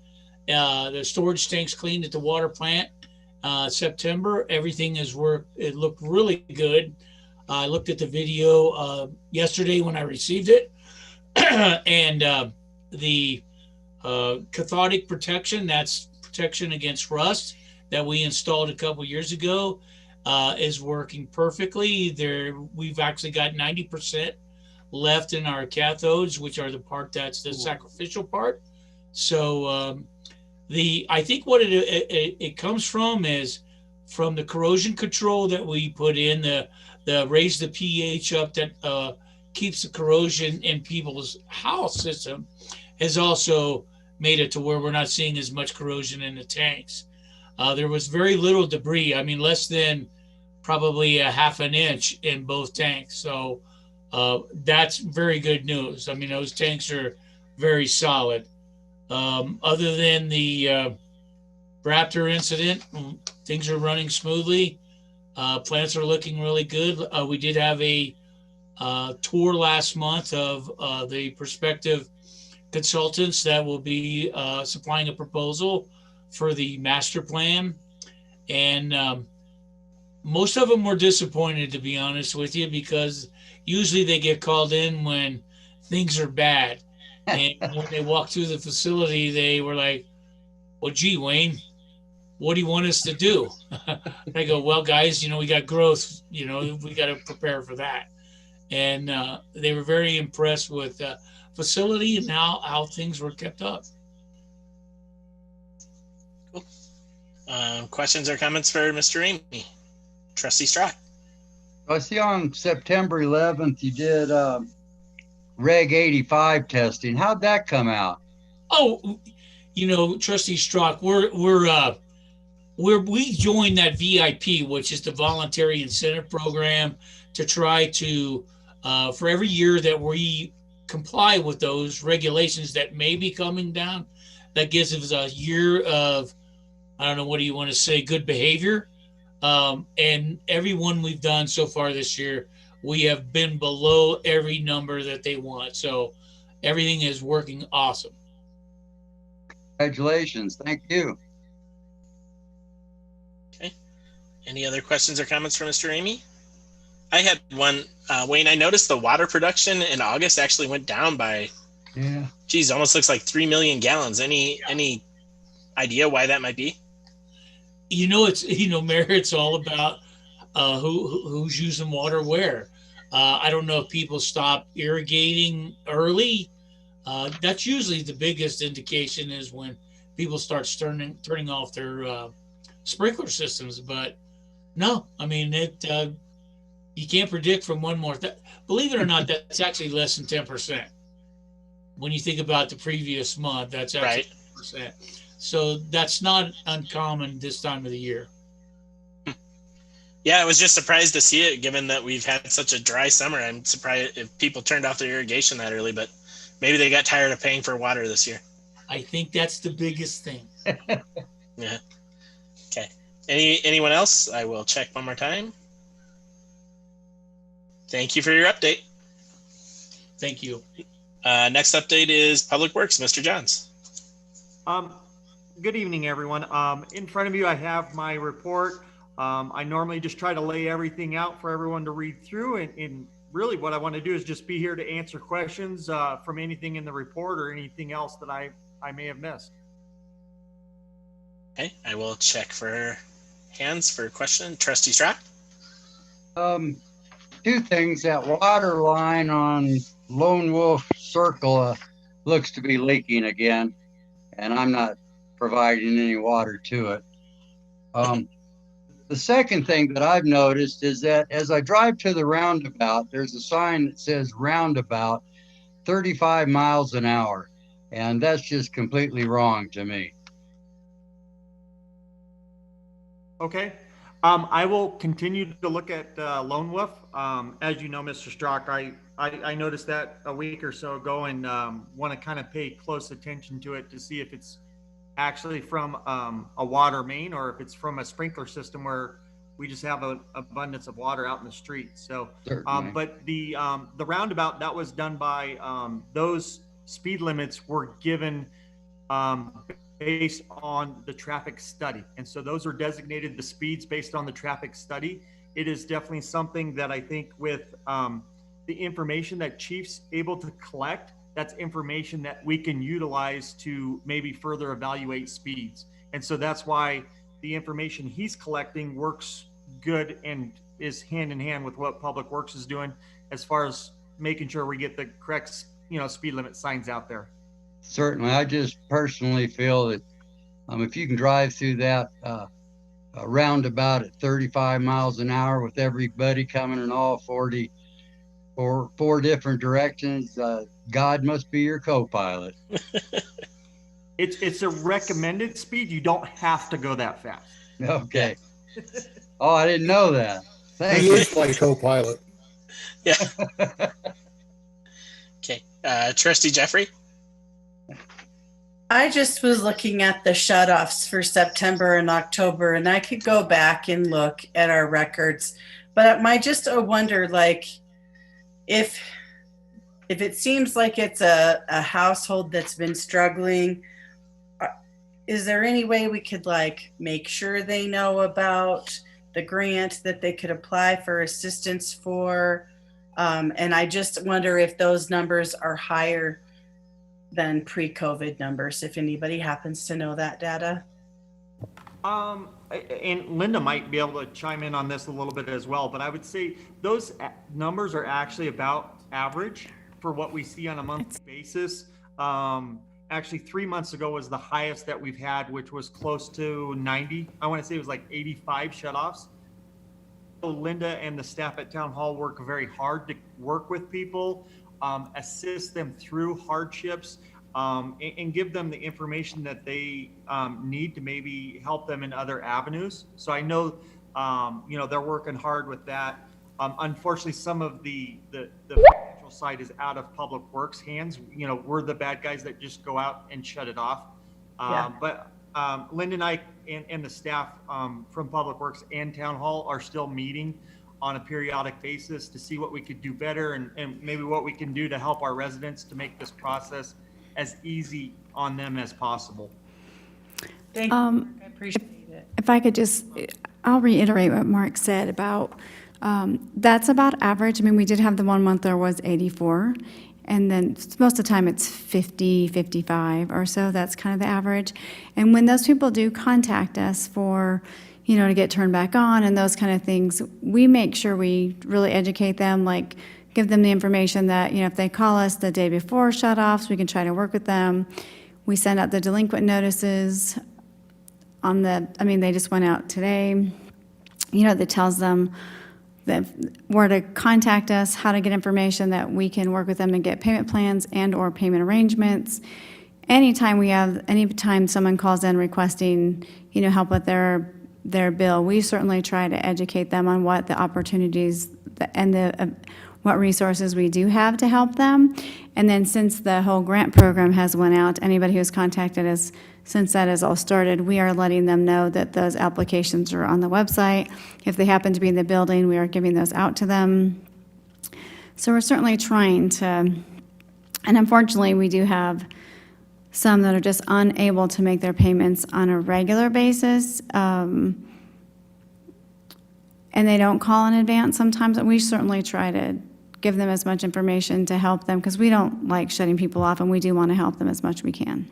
[SPEAKER 13] the storage tanks cleaned at the water plant. September, everything has worked. It looked really good. I looked at the video yesterday when I received it, and the cathodic protection, that's protection against rust that we installed a couple years ago, is working perfectly. We've actually got 90% left in our cathodes, which are the part that's the sacrificial part. So I think what it comes from is from the corrosion control that we put in, the raise the pH up that keeps the corrosion in people's house system, has also made it to where we're not seeing as much corrosion in the tanks. There was very little debris. I mean, less than probably a half an inch in both tanks. So that's very good news. I mean, those tanks are very solid. Other than the Raptor incident, things are running smoothly. Plants are looking really good. We did have a tour last month of the prospective consultants that will be supplying a proposal for the master plan. And most of them were disappointed, to be honest with you, because usually they get called in when things are bad. And when they walked through the facility, they were like, well, gee, Wayne, what do you want us to do? I go, well, guys, we got growth, we got to prepare for that. And they were very impressed with the facility and how things were kept up.
[SPEAKER 1] Cool. Questions or comments for Mr. Amy? Trustee Strzok.
[SPEAKER 8] I see on September 11th, you did Reg 85 testing. How'd that come out?
[SPEAKER 13] Oh, Trustee Strzok, we joined that VIP, which is the Voluntary Incentive Program, to try to, for every year that we comply with those regulations that may be coming down, that gives us a year of, I don't know, what do you want to say, good behavior. And every one we've done so far this year, we have been below every number that they want. So everything is working awesome.
[SPEAKER 8] Congratulations. Thank you.
[SPEAKER 1] Okay. Any other questions or comments for Mr. Amy? I had one. Wayne, I noticed the water production in August actually went down by, almost looks like 3 million gallons. Any idea why that might be?
[SPEAKER 13] Mayor, it's all about who's using water where. I don't know if people stop irrigating early. That's usually the biggest indication, is when people start turning off their sprinkler systems. But no, I mean, you can't predict from one more. Believe it or not, that's actually less than 10%. When you think about the previous month, that's actually 10%. So that's not uncommon this time of the year.
[SPEAKER 1] Yeah, I was just surprised to see it, given that we've had such a dry summer. I'm surprised if people turned off their irrigation that early, but maybe they got tired of paying for water this year.
[SPEAKER 13] I think that's the biggest thing.
[SPEAKER 1] Yeah. Okay. Anyone else? I will check one more time. Thank you for your update.
[SPEAKER 13] Thank you.
[SPEAKER 1] Next update is Public Works, Mr. Johns.
[SPEAKER 15] Good evening, everyone. In front of you, I have my report. I normally just try to lay everything out for everyone to read through, and really what I want to do is just be here to answer questions from anything in the report or anything else that I may have missed.
[SPEAKER 1] Okay, I will check for hands for question. Trustee Strzok?
[SPEAKER 8] Two things. That water line on Lone Wolf Circle looks to be leaking again, and I'm not providing any water to it. The second thing that I've noticed is that as I drive to the roundabout, there's a sign that says roundabout 35 miles an hour, and that's just completely wrong to me.
[SPEAKER 15] Okay. I will continue to look at Lone Wolf. As you know, Mr. Strzok, I noticed that a week or so ago, and want to kind of pay close attention to it to see if it's actually from a water main or if it's from a sprinkler system where we just have an abundance of water out in the street. So, but the roundabout, that was done by those speed limits were given based on the traffic study. And so those are designated the speeds based on the traffic study. It is definitely something that I think with the information that Chief's able to collect, that's information that we can utilize to maybe further evaluate speeds. And so that's why the information he's collecting works good and is hand in hand with what Public Works is doing as far as making sure we get the correct, speed limit signs out there.
[SPEAKER 8] Certainly. I just personally feel that if you can drive through that roundabout at 35 miles an hour with everybody coming in all 40 or 4 different directions, God must be your co-pilot.
[SPEAKER 15] It's a recommended speed. You don't have to go that fast.
[SPEAKER 8] Okay. Oh, I didn't know that. Thank
[SPEAKER 4] He
[SPEAKER 8] you.
[SPEAKER 4] is my co-pilot.
[SPEAKER 1] Yeah. Okay. Trustee Jeffrey?
[SPEAKER 6] I just was looking at the shutoffs for September and October, and I could go back and look at our records, but I just wonder, like, if it seems like it's a household that's been struggling, is there any way we could make sure they know about the grant that they could apply for assistance for? And I just wonder if those numbers are higher than pre-COVID numbers, if anybody happens to know that data.
[SPEAKER 15] And Linda might be able to chime in on this a little bit as well, but I would say those numbers are actually about average for what we see on a monthly basis. Actually 3 months ago was the highest that we've had, which was close to 90. I want to say it was like 85 shutoffs. So Linda and the staff at Town Hall work very hard to work with people, assist them through hardships, and give them the information that they need to maybe help them in other avenues. So I know, they're working hard with that. Unfortunately, some of the financial side is out of Public Works hands. We're the bad guys that just go out and shut it off. But Linda and I and the staff from Public Works and Town Hall are still meeting on a periodic basis to see what we could do better and maybe what we can do to help our residents to make this process as easy on them as possible.
[SPEAKER 6] Thank you. I appreciate it.
[SPEAKER 2] If I could I'll reiterate what Mark said about, that's about average. I mean, we did have the 1 month there was 84, and then most of the time it's 50, 55 or so. That's kind of the average. And when those people do contact us for, to get turned back on and those kind of things, we make sure we really educate them, like give them the information that, if they call us the day before shutoffs, we can try to work with them. We send out the delinquent notices they just went out today, that tells them where to contact us, how to get information that we can work with them and get payment plans and or payment arrangements. Anytime someone calls in requesting, help with their bill, we certainly try to educate them on what the opportunities and what resources we do have to help them. And then since the whole grant program has went out, anybody who's contacted us since that has all started, we are letting them know that those applications are on the website. If they happen to be in the building, we are giving those out to them. So we're certainly trying to, and unfortunately we do have some that are just unable to make their payments on a regular basis. And they don't call in advance sometimes. We certainly try to give them as much information to help them because we don't like shutting people off, and we do want to help them as much as we can.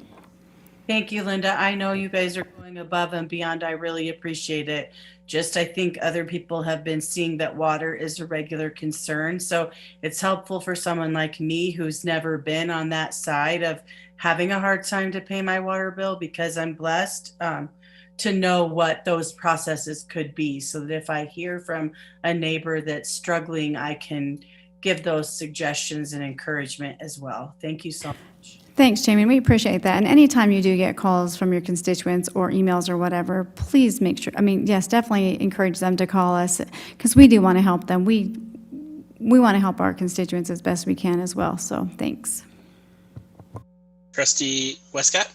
[SPEAKER 6] Thank you, Linda. I know you guys are going above and beyond. I really appreciate it. I think other people have been seeing that water is a regular concern. So it's helpful for someone like me who's never been on that side of having a hard time to pay my water bill because I'm blessed. To know what those processes could be so that if I hear from a neighbor that's struggling, I can give those suggestions and encouragement as well. Thank you so much.
[SPEAKER 2] Thanks, Jamie. We appreciate that. And anytime you do get calls from your constituents or emails or whatever, please make sure, yes, definitely encourage them to call us because we do want to help them. We want to help our constituents as best we can as well. So thanks.
[SPEAKER 1] Trustee Westcott?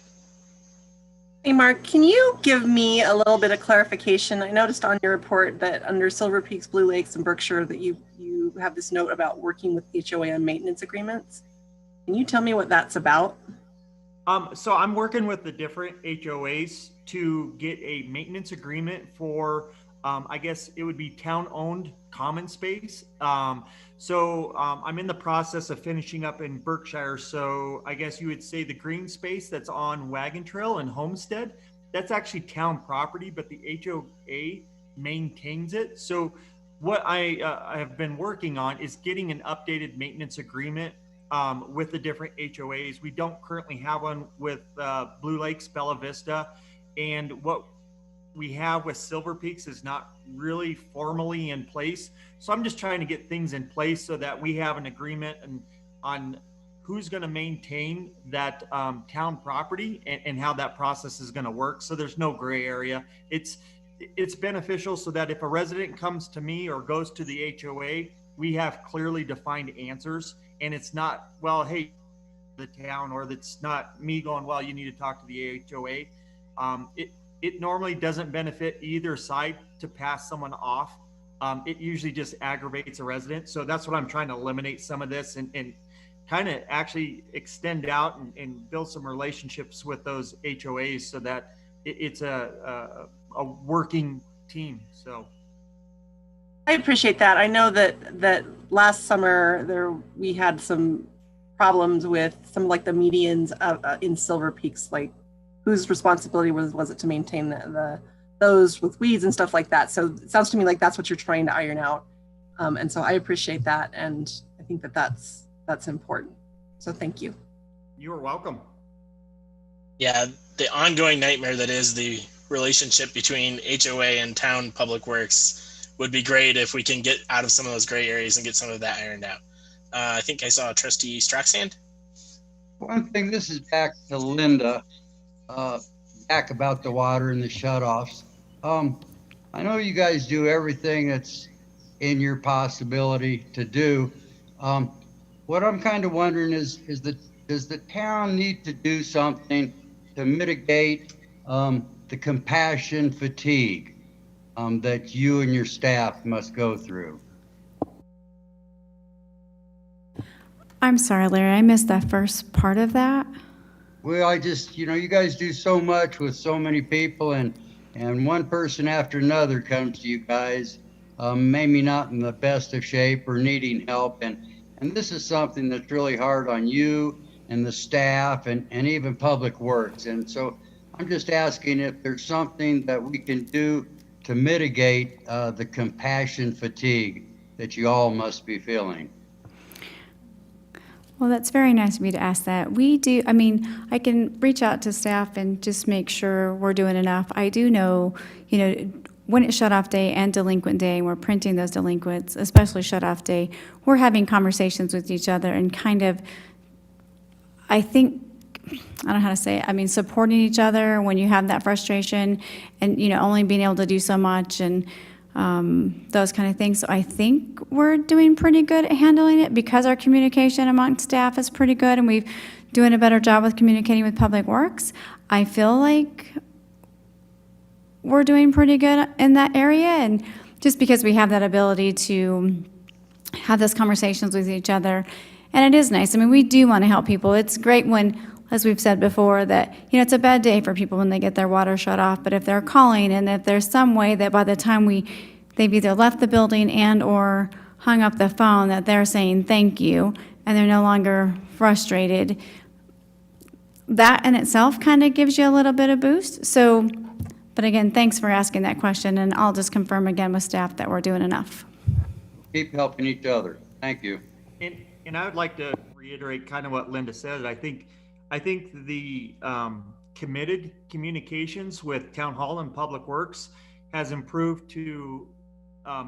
[SPEAKER 10] Hey, Mark, can you give me a little bit of clarification? I noticed on your report that under Silver Peaks, Blue Lakes, and Berkshire that you have this note about working with HOA on maintenance agreements. Can you tell me what that's about?
[SPEAKER 15] So I'm working with the different HOAs to get a maintenance agreement for, I guess it would be town-owned common space. I'm in the process of finishing up in Berkshire. So I guess you would say the green space that's on Wagon Trail and Homestead, that's actually town property, but the HOA maintains it. So what I have been working on is getting an updated maintenance agreement with the different HOAs. We don't currently have one with Blue Lakes, Bella Vista, and what we have with Silver Peaks is not really formally in place. So I'm just trying to get things in place so that we have an agreement on who's going to maintain that town property and how that process is going to work. So there's no gray area. It's beneficial so that if a resident comes to me or goes to the HOA, we have clearly defined answers, and it's not, well, hey, the town, or that's not me going, well, you need to talk to the HOA. It normally doesn't benefit either side to pass someone off. It usually just aggravates a resident. So that's what I'm trying to eliminate some of this and kind of actually extend out and build some relationships with those HOAs so that it's a working team. So
[SPEAKER 10] I appreciate that. I know that last summer we had some problems with some like the medians in Silver Peaks, like whose responsibility was it to maintain those with weeds and stuff like that. So it sounds to me like that's what you're trying to iron out. And so I appreciate that. And I think that that's important. So thank you.
[SPEAKER 15] You are welcome.
[SPEAKER 1] Yeah, the ongoing nightmare that is the relationship between HOA and town public works would be great if we can get out of some of those gray areas and get some of that ironed out. I think I saw Trustee Strock's hand.
[SPEAKER 8] One thing, this is back to Linda, back about the water and the shutoffs. I know you guys do everything that's in your possibility to do. What I'm kind of wondering is does the town need to do something to mitigate the compassion fatigue that you and your staff must go through?
[SPEAKER 2] I'm sorry, Larry, I missed that first part of that.
[SPEAKER 8] Well, I just, you guys do so much with so many people, and one person after another comes to you guys, maybe not in the best of shape or needing help. And this is something that's really hard on you and the staff and even Public Works. And so I'm just asking if there's something that we can do to mitigate the compassion fatigue that you all must be feeling.
[SPEAKER 2] Well, that's very nice of you to ask that. We do, I mean, I can reach out to staff and just make sure we're doing enough. I do know, when it's shut-off day and delinquent day, and we're printing those delinquents, especially shut-off day, we're having conversations with each other and kind of, I think, I don't know how to say it, I mean, supporting each other when you have that frustration and, only being able to do so much and those kind of things. So I think we're doing pretty good at handling it because our communication amongst staff is pretty good and we're doing a better job with communicating with Public Works. I feel like we're doing pretty good in that area, and just because we have that ability to have those conversations with each other. And it is nice. I mean, we do want to help people. It's great when, as we've said before, that, it's a bad day for people when they get their water shut off. But if they're calling and if there's some way that by the time they've either left the building and or hung up the phone, that they're saying thank you and they're no longer frustrated, that in itself kind of gives you a little bit of boost. So, but again, thanks for asking that question. And I'll just confirm again with staff that we're doing enough.
[SPEAKER 8] Keep helping each other. Thank you.
[SPEAKER 15] And I would like to reiterate kind of what Linda said. I think the committed communications with Town Hall and Public Works has improved to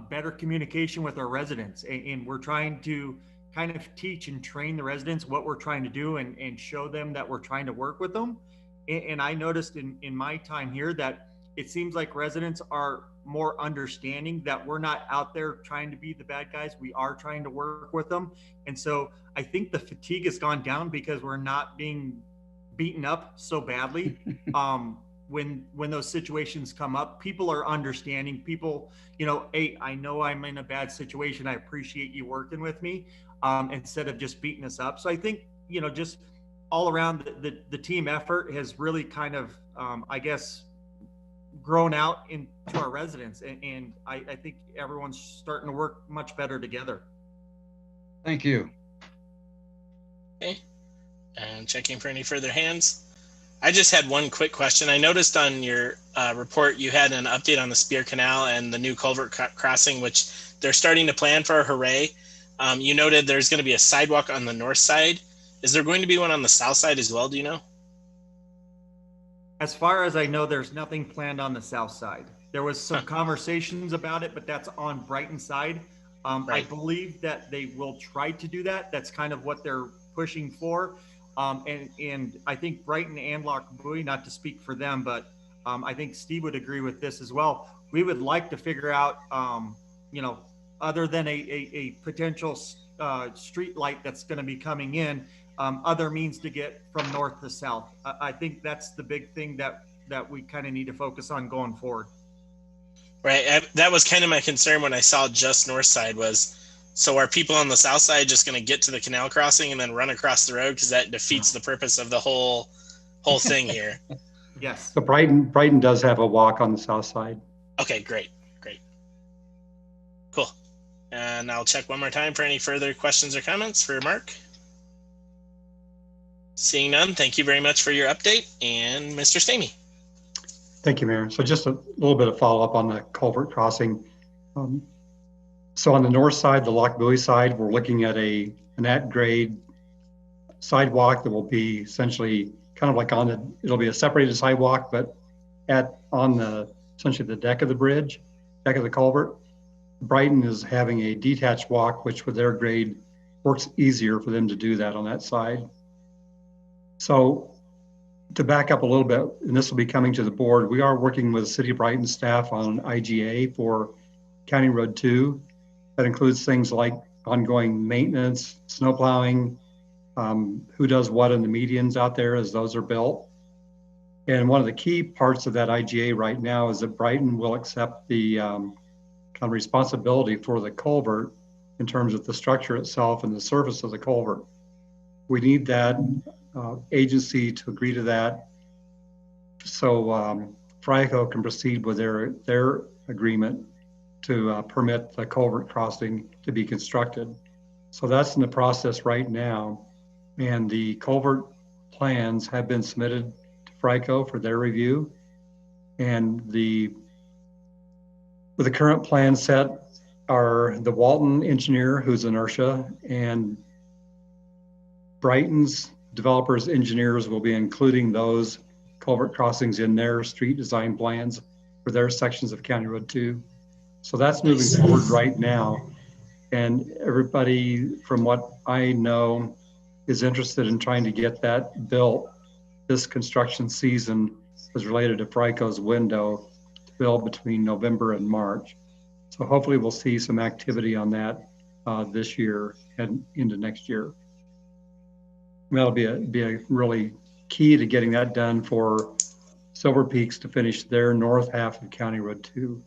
[SPEAKER 15] better communication with our residents. And we're trying to kind of teach and train the residents what we're trying to do and show them that we're trying to work with them. And I noticed in my time here that it seems like residents are more understanding that we're not out there trying to be the bad guys. We are trying to work with them. And so I think the fatigue has gone down because we're not being beaten up so badly. When those situations come up, people are understanding. People, hey, I know I'm in a bad situation. I appreciate you working with me, instead of just beating us up. So I think, just all around the team effort has really kind of, I guess, grown out into our residents. And I think everyone's starting to work much better together.
[SPEAKER 8] Thank you.
[SPEAKER 1] Okay. And checking for any further hands. I just had one quick question. I noticed on your report you had an update on the Spear Canal and the new culvert crossing, which they're starting to plan for. Hooray. You noted there's going to be a sidewalk on the north side. Is there going to be one on the south side as well? Do you know?
[SPEAKER 15] As far as I know, there's nothing planned on the south side. There was some conversations about it, but that's on Brighton side.
[SPEAKER 1] Right.
[SPEAKER 15] I believe that they will try to do that. That's kind of what they're pushing for. And I think Brighton and Lochbuie, not to speak for them, but I think Steve would agree with this as well. We would like to figure out, other than a potential street light that's going to be coming in, other means to get from north to south. I think that's the big thing that we kind of need to focus on going forward.
[SPEAKER 1] Right. That was kind of my concern when I saw just north side was, so are people on the south side just going to get to the canal crossing and then run across the road? Because that defeats the purpose of the whole thing here.
[SPEAKER 15] Yes.
[SPEAKER 9] So Brighton does have a walk on the south side.
[SPEAKER 1] Okay, great. Cool. And I'll check one more time for any further questions or comments for Mark. Seeing none, thank you very much for your update. And Mr. Stamey.
[SPEAKER 9] Thank you, Mayor. So just a little bit of follow-up on the culvert crossing. So on the north side, the Lock Buoy side, we're looking at an at-grade sidewalk that will be essentially kind of like it'll be a separated sidewalk, but essentially the deck of the bridge, deck of the culvert. Brighton is having a detached walk, which with their grade works easier for them to do that on that side. So to back up a little bit, and this will be coming to the board, we are working with City of Brighton staff on IGA for County Road 2. That includes things like ongoing maintenance, snow plowing, who does what in the medians out there as those are built. And one of the key parts of that IGA right now is that Brighton will accept the kind of responsibility for the culvert in terms of the structure itself and the surface of the culvert. We need that agency to agree to that so FRICO can proceed with their agreement to permit the culvert crossing to be constructed. So that's in the process right now. And the culvert plans have been submitted to FRICO for their review. And with the current plan set are the Walton engineer, who's Inertia, and Brighton's developers engineers will be including those culvert crossings in their street design plans for their sections of County Road 2. So that's moving forward right now. And everybody, from what I know, is interested in trying to get that built this construction season as related to FRICO's window to build between November and March. So hopefully we'll see some activity on that this year and into next year. That'll be a really key to getting that done for Silver Peaks to finish their north half of County Road 2.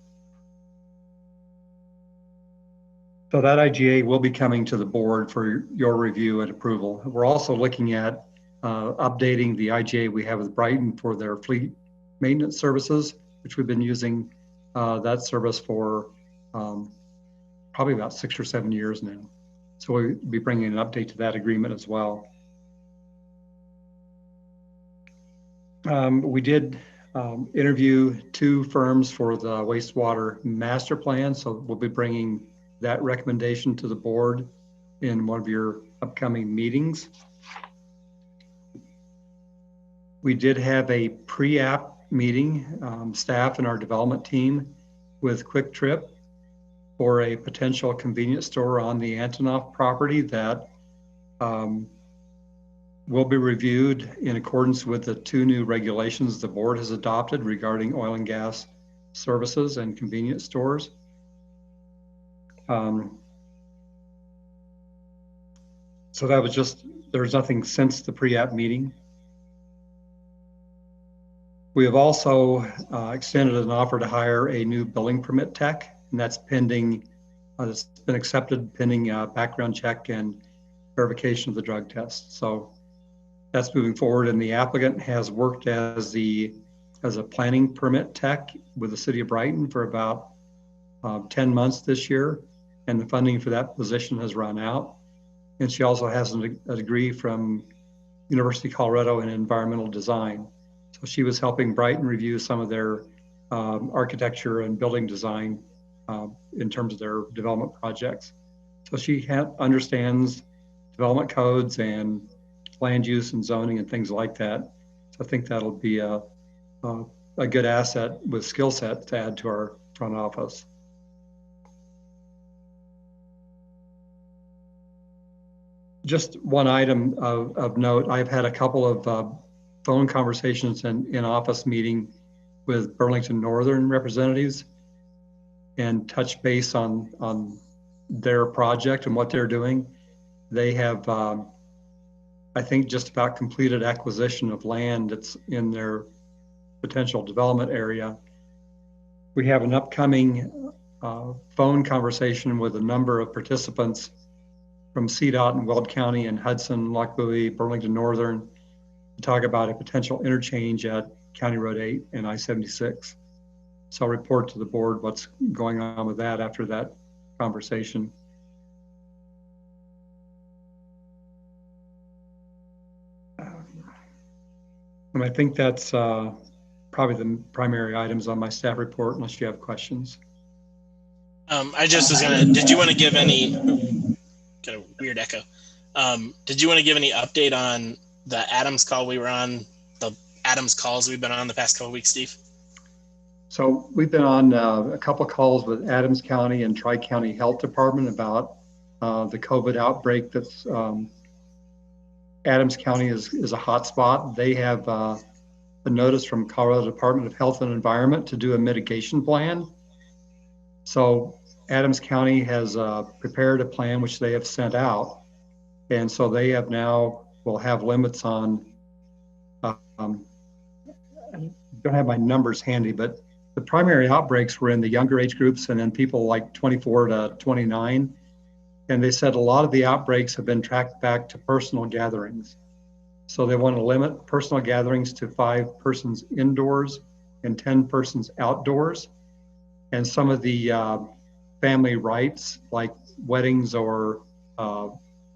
[SPEAKER 9] So that IGA will be coming to the board for your review and approval. We're also looking at updating the IGA we have with Brighton for their fleet maintenance services, which we've been using that service for probably about 6 or 7 years now. So we'll be bringing an update to that agreement as well. We did interview 2 firms for the wastewater master plan. So we'll be bringing that recommendation to the board in one of your upcoming meetings. We did have a pre-app meeting, staff and our development team with Quick Trip for a potential convenience store on the Antonov property that will be reviewed in accordance with the 2 new regulations the board has adopted regarding oil and gas services and convenience stores. So that was there's nothing since the pre-app meeting. We have also extended an offer to hire a new building permit tech, and that's pending, it's been accepted pending background check and verification of the drug test. So that's moving forward, and the applicant has worked as a planning permit tech with the City of Brighton for about 10 months this year, and the funding for that position has run out. And she also has a degree from University of Colorado in environmental design. So she was helping Brighton review some of their architecture and building design in terms of their development projects. So she understands development codes and land use and zoning and things like that. So I think that'll be a good asset with skill set to add to our front office. Just one item of note, I've had a couple of phone conversations and in-office meeting with Burlington Northern representatives and touch base on their project and what they're doing. They have, I think, just about completed acquisition of land that's in their potential development area. We have an upcoming phone conversation with a number of participants from CDOT and Weld County and Hudson, Lock Buoy, Burlington Northern, to talk about a potential interchange at County Road 8 and I-76. So I'll report to the board what's going on with that after that conversation. And I think that's probably the primary items on my staff report, unless you have questions.
[SPEAKER 1] I just was gonna, did you want to give any, got a weird echo. Did you want to give any update on the Adams call we were on, the Adams calls we've been on the past couple of weeks, Steve?
[SPEAKER 9] So we've been on a couple calls with Adams County and Tri-County Health Department about the COVID outbreak. That's Adams County is a hot spot. They have a notice from Colorado Department of Health and Environment to do a mitigation plan. So Adams County has prepared a plan which they have sent out. And so they have now will have limits on, I don't have my numbers handy, but the primary outbreaks were in the younger age groups and then people like 24 to 29. And they said a lot of the outbreaks have been tracked back to personal gatherings. So they want to limit personal gatherings to 5 persons indoors and 10 persons outdoors. And some of the family rites like weddings or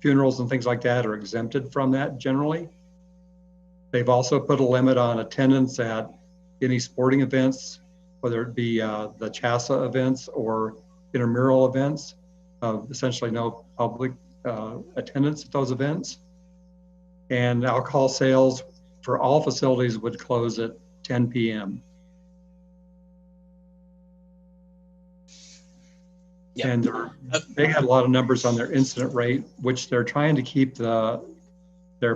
[SPEAKER 9] funerals and things like that are exempted from that generally. They've also put a limit on attendance at any sporting events, whether it be the CHASA events or intramural events, essentially no public attendance at those events. And alcohol sales for all facilities would close at 10 p.m.
[SPEAKER 1] Yep.
[SPEAKER 9] And they had a lot of numbers on their incident rate, which they're trying to keep their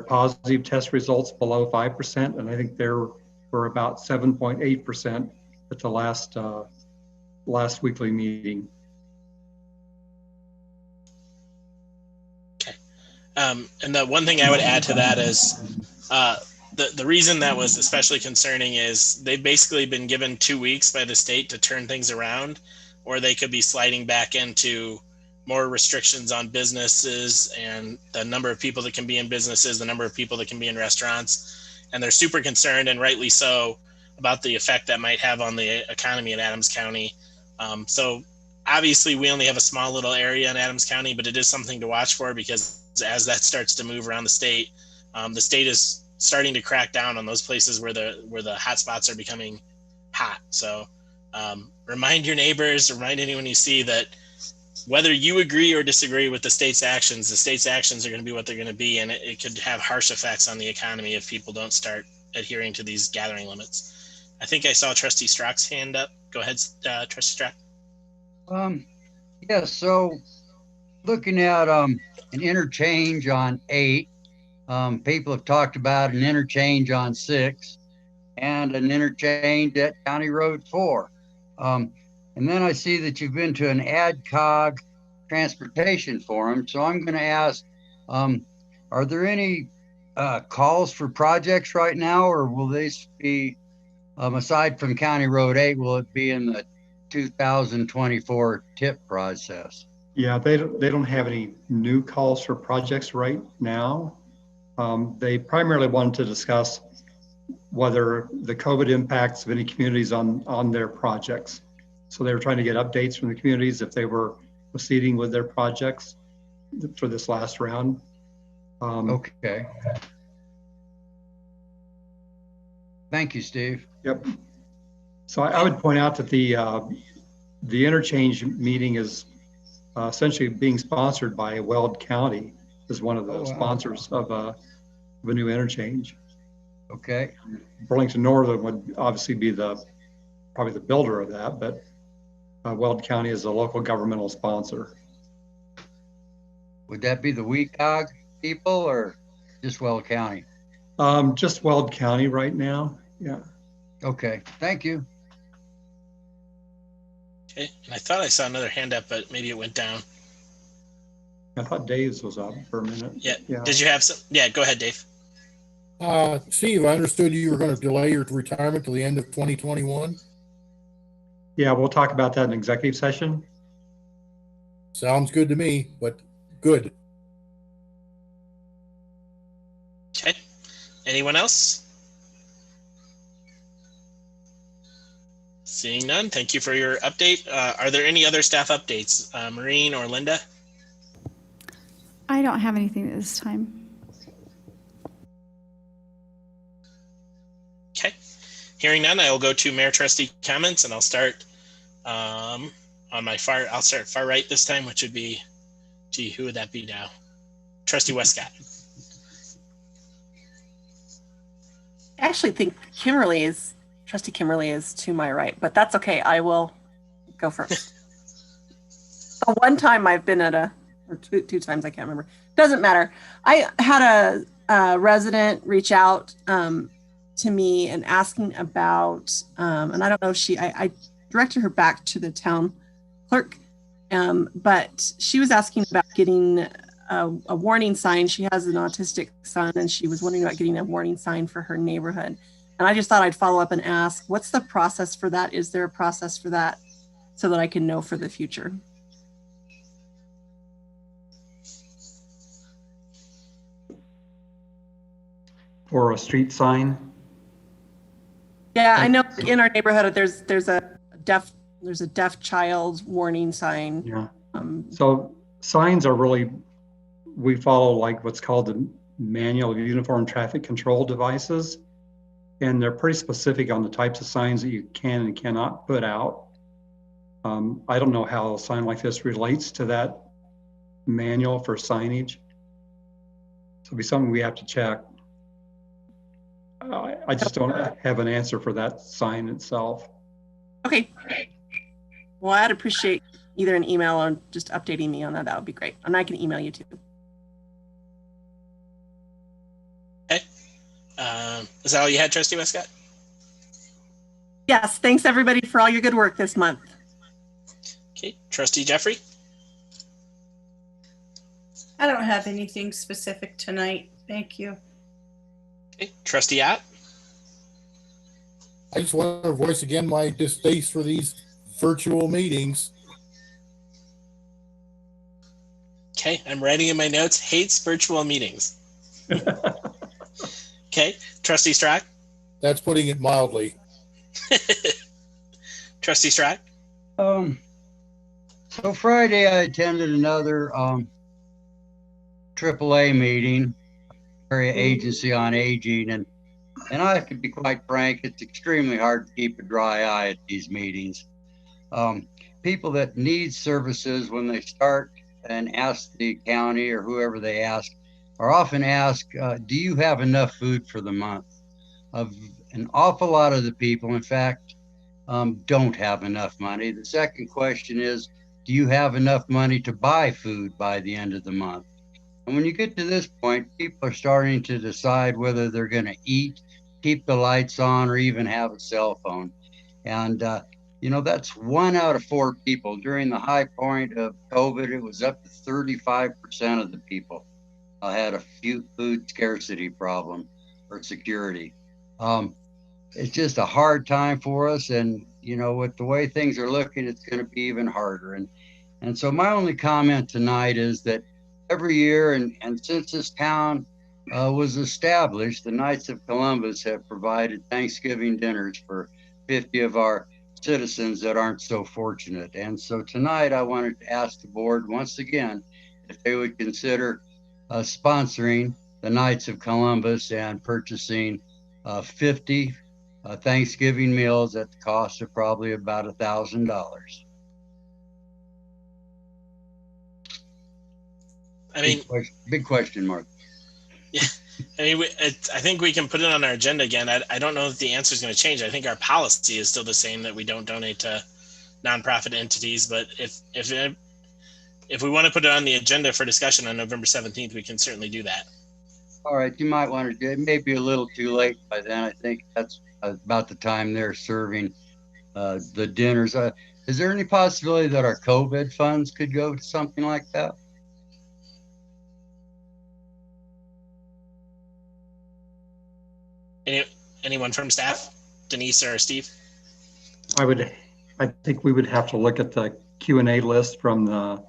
[SPEAKER 9] positive test results below 5%. And I think they're about 7.8% at the last weekly meeting.
[SPEAKER 1] Okay. And the one thing I would add to that is the reason that was especially concerning is they've basically been given 2 weeks by the state to turn things around, or they could be sliding back into more restrictions on businesses and the number of people that can be in businesses, the number of people that can be in restaurants. And they're super concerned, and rightly so, about the effect that might have on the economy in Adams County. So obviously we only have a small little area in Adams County, but it is something to watch for, because as that starts to move around the state is starting to crack down on those places where the hot spots are becoming hot. So remind your neighbors, remind anyone you see that whether you agree or disagree with the state's actions are going to be what they're going to be. And it could have harsh effects on the economy if people don't start adhering to these gathering limits. I think I saw Trustee Strock's hand up. Go ahead, Trustee Strock.
[SPEAKER 8] Yeah, so looking at an interchange on 8, people have talked about an interchange on 6 and an interchange at County Road 4. And then I see that you've been to an ADCOG transportation forum. So I'm going to ask, are there any calls for projects right now, or will these be, aside from County Road 8, will it be in the 2024 TIP process?
[SPEAKER 9] Yeah, they don't have any new calls for projects right now. They primarily wanted to discuss whether the COVID impacts of any communities on their projects. So they were trying to get updates from the communities if they were proceeding with their projects for this last round.
[SPEAKER 8] Okay. Thank you, Steve.
[SPEAKER 9] Yep. So I would point out that the interchange meeting is essentially being sponsored by Weld County as one of the sponsors of a new interchange.
[SPEAKER 8] Okay.
[SPEAKER 9] Burlington Northern would obviously be probably the builder of that, but Weld County is a local governmental sponsor.
[SPEAKER 8] Would that be the WCOG people or just Weld County?
[SPEAKER 9] Just Weld County right now. Yeah.
[SPEAKER 8] Okay. Thank you.
[SPEAKER 1] Okay. And I thought I saw another hand up, but maybe it went down.
[SPEAKER 9] I thought Dave's was up for a minute.
[SPEAKER 1] Yeah. Did you have some? Yeah, go ahead, Dave.
[SPEAKER 4] Steve, I understood you were going to delay your retirement till the end of 2021.
[SPEAKER 9] Yeah, we'll talk about that in executive session.
[SPEAKER 4] Sounds good to me, but good.
[SPEAKER 1] Okay. Anyone else? Seeing none, thank you for your update. Are there any other staff updates, Maureen or Linda?
[SPEAKER 2] I don't have anything at this time.
[SPEAKER 1] Hearing none, I will go to Mayor Trustee comments, and I'll start on my far. I'll start far right this time, which would be, gee, who would that be now? Trustee Westcott.
[SPEAKER 10] I actually think Trustee Kimberly is to my right, but that's okay. I will go first. The one time I've been at or two times, I can't remember. Doesn't matter. I had a resident reach out to me and asking about, and I don't know if I directed her back to the town clerk, but she was asking about getting a warning sign. She has an autistic son, and she was wondering about getting a warning sign for her neighborhood. And I just thought I'd follow up and ask, what's the process for that? Is there a process for that so that I can know for the future?
[SPEAKER 9] For a street sign?
[SPEAKER 10] Yeah, I know in our neighborhood there's a deaf child warning sign.
[SPEAKER 9] Yeah. So signs are really, we follow like what's called the Manual of Uniform Traffic Control Devices, and they're pretty specific on the types of signs that you can and cannot put out. I don't know how a sign like this relates to that manual for signage. So it'll be something we have to check. I just don't have an answer for that sign itself.
[SPEAKER 10] Okay. Well, I'd appreciate either an email or just updating me on that. That would be great. And I can email you too.
[SPEAKER 1] Okay. Is that all you had, Trustee Westcott?
[SPEAKER 10] Yes. Thanks everybody for all your good work this month.
[SPEAKER 1] Okay. Trustee Jeffrey?
[SPEAKER 6] I don't have anything specific tonight. Thank you.
[SPEAKER 1] Okay. Trustee Ott?
[SPEAKER 4] I just want to voice again my distaste for these virtual meetings.
[SPEAKER 1] Okay, I'm writing in my notes, hates virtual meetings. Okay, Trustee Strack?
[SPEAKER 4] That's putting it mildly.
[SPEAKER 1] Trustee Strack?
[SPEAKER 8] So Friday I attended another AAA meeting, Area Agency on Aging, and I have to be quite frank, it's extremely hard to keep a dry eye at these meetings. People that need services, when they start and ask the county or whoever they ask, are often asked, do you have enough food for the month? An awful lot of the people, in fact, don't have enough money. The second question is, do you have enough money to buy food by the end of the month? And when you get to this point, people are starting to decide whether they're going to eat, keep the lights on, or even have a cell phone. And, you know, that's 1 out of 4 people. During the high point of COVID, it was up to 35% of the people had a food scarcity problem or security. It's just a hard time for us. And, you know, with the way things are looking, it's going to be even harder. And so my only comment tonight is that every year, and since this town was established, the Knights of Columbus have provided Thanksgiving dinners for 50 of our citizens that aren't so fortunate. And so tonight I wanted to ask the board once again if they would consider sponsoring the Knights of Columbus and purchasing 50 Thanksgiving meals at the cost of probably about $1,000.
[SPEAKER 1] I mean,
[SPEAKER 8] big question mark.
[SPEAKER 1] Yeah, I mean, I think we can put it on our agenda again. I don't know if the answer is going to change. I think our policy is still the same, that we don't donate to nonprofit entities. But if we want to put it on the agenda for discussion on November 17th, we can certainly do that.
[SPEAKER 8] All right, you might want to do it. It may be a little too late by then. I think that's about the time they're serving the dinners. Is there any possibility that our COVID funds could go to something like that?
[SPEAKER 1] Anyone from staff? Denise or Steve?
[SPEAKER 9] I think we would have to look at the Q&A list from the,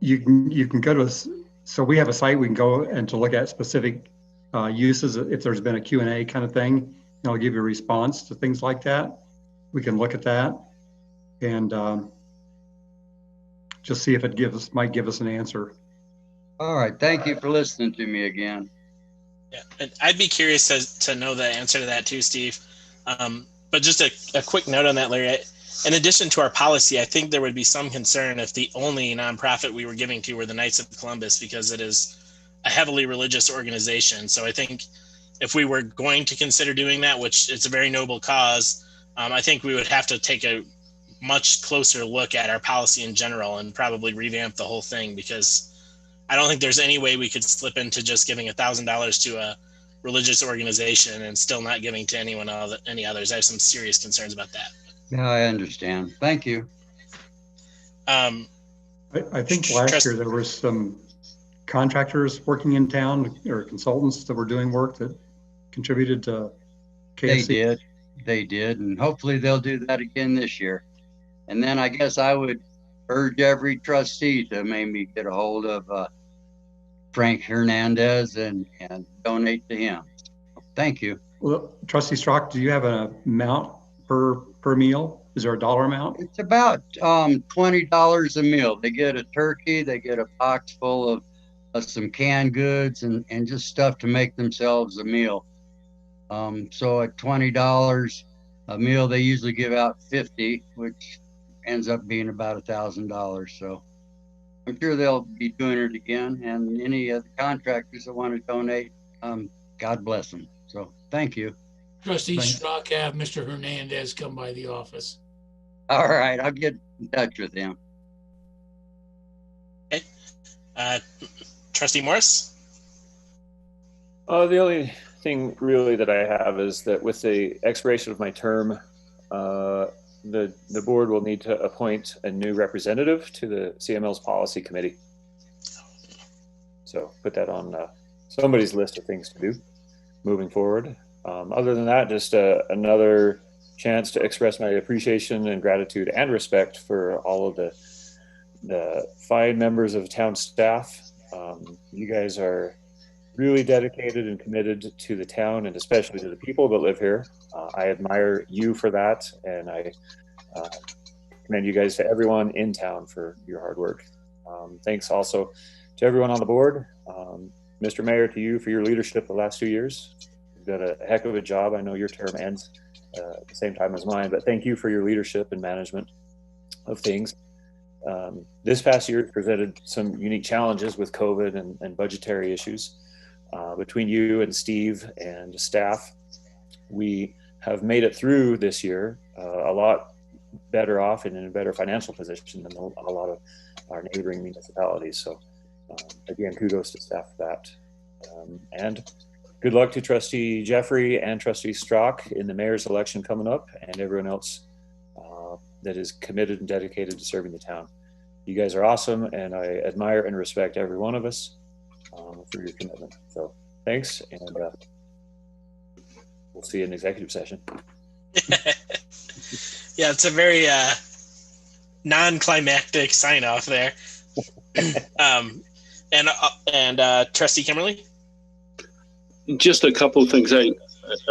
[SPEAKER 9] you can go to, so we have a site we can go and to look at specific uses. If there's been a Q&A kind of thing, and I'll give you a response to things like that. We can look at that and just see if it might give us an answer.
[SPEAKER 8] All right. Thank you for listening to me again.
[SPEAKER 1] Yeah, and I'd be curious to know the answer to that too, Steve. But just a quick note on that, Larry. In addition to our policy, I think there would be some concern if the only nonprofit we were giving to were the Knights of Columbus, because it is a heavily religious organization. So I think if we were going to consider doing that, which it's a very noble cause, I think we would have to take a much closer look at our policy in general and probably revamp the whole thing, because I don't think there's any way we could slip into just giving $1,000 to a religious organization and still not giving to any others. I have some serious concerns about that.
[SPEAKER 8] Yeah, I understand. Thank you.
[SPEAKER 9] I think last year there were some contractors working in town or consultants that were doing work that contributed to KFC.
[SPEAKER 8] They did. And hopefully they'll do that again this year. And then I guess I would urge every trustee to maybe get a hold of Frank Hernandez and donate to him. Thank you.
[SPEAKER 9] Well, Trustee Strock, do you have an amount per meal? Is there a dollar amount?
[SPEAKER 8] It's about $20 a meal. They get a turkey, they get a box full of some canned goods and just stuff to make themselves a meal. So at $20 a meal, they usually give out 50, which ends up being about $1,000. So I'm sure they'll be doing it again. And any of the contractors that want to donate, God bless them. So thank you.
[SPEAKER 16] Trustee Strock, have Mr. Hernandez come by the office.
[SPEAKER 8] All right, I'll get in touch with him.
[SPEAKER 1] Okay. Trustee Morris?
[SPEAKER 5] The only thing really that I have is that with the expiration of my term, the board will need to appoint a new representative to the CML's policy committee. So put that on somebody's list of things to do moving forward. Other than that, just another chance to express my appreciation and gratitude and respect for all of the fine members of town staff. You guys are really dedicated and committed to the town and especially to the people that live here. I admire you for that, and I commend you guys to everyone in town for your hard work. Thanks also to everyone on the board. Mr. Mayor, to you for your leadership the last 2 years. You've done a heck of a job. I know your term ends at the same time as mine, but thank you for your leadership and management of things. This past year presented some unique challenges with COVID and budgetary issues. Between you and Steve and staff, we have made it through this year a lot better off and in a better financial position than a lot of our neighboring municipalities. So again, kudos to staff for that. And good luck to Trustee Jeffrey and Trustee Strock in the mayor's election coming up, and everyone else that is committed and dedicated to serving the town. You guys are awesome, and I admire and respect every one of us for your commitment. So thanks, and we'll see you in executive session.
[SPEAKER 1] Yeah, it's a very non-climactic sign off there. And Trustee Kimberly?
[SPEAKER 11] Just a couple of things. I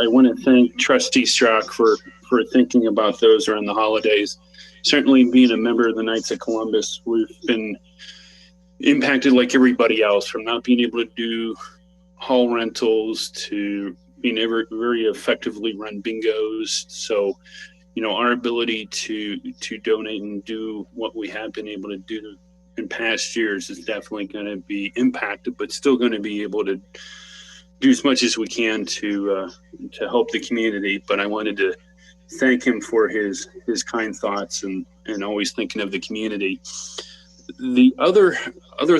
[SPEAKER 11] want to thank Trustee Strock for thinking about those around the holidays. Certainly being a member of the Knights of Columbus, we've been impacted like everybody else, from not being able to do hall rentals to being very effectively run bingos. So, our ability to donate and do what we have been able to do in past years is definitely going to be impacted, but still going to be able to do as much as we can to help the community. But I wanted to thank him for his kind thoughts and always thinking of the community. The other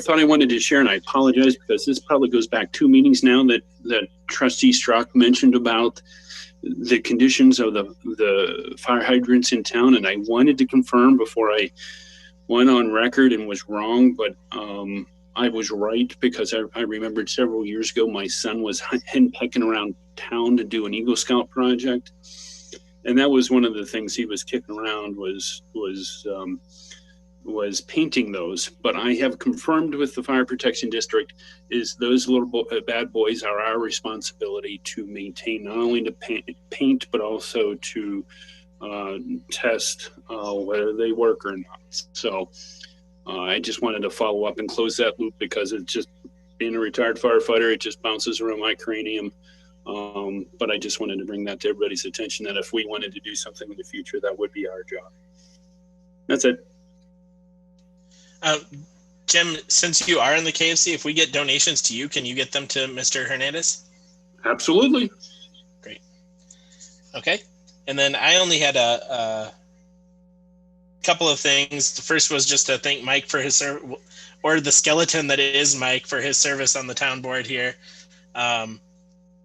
[SPEAKER 11] thought I wanted to share, and I apologize because this probably goes back 2 meetings now, that Trustee Strock mentioned about the conditions of the fire hydrants in town, and I wanted to confirm before I went on record and was wrong, but I was right, because I remembered several years ago my son was henpecking around town to do an Eagle Scout project, and that was one of the things he was kicking around was painting those. But I have confirmed with the Fire Protection District is those little bad boys are our responsibility to maintain, not only to paint but also to test whether they work or not. So I just wanted to follow up and close that loop, because being a retired firefighter, it just bounces around my cranium. But I just wanted to bring that to everybody's attention that if we wanted to do something in the future, that would be our job. That's it.
[SPEAKER 1] Jim, since you are in the KFC, if we get donations to you, can you get them to Mr. Hernandez?
[SPEAKER 11] Absolutely.
[SPEAKER 1] Great. Okay. And then I only had a couple of things. The first was just to thank Mike for his or the skeleton that is Mike for his service on the town board here,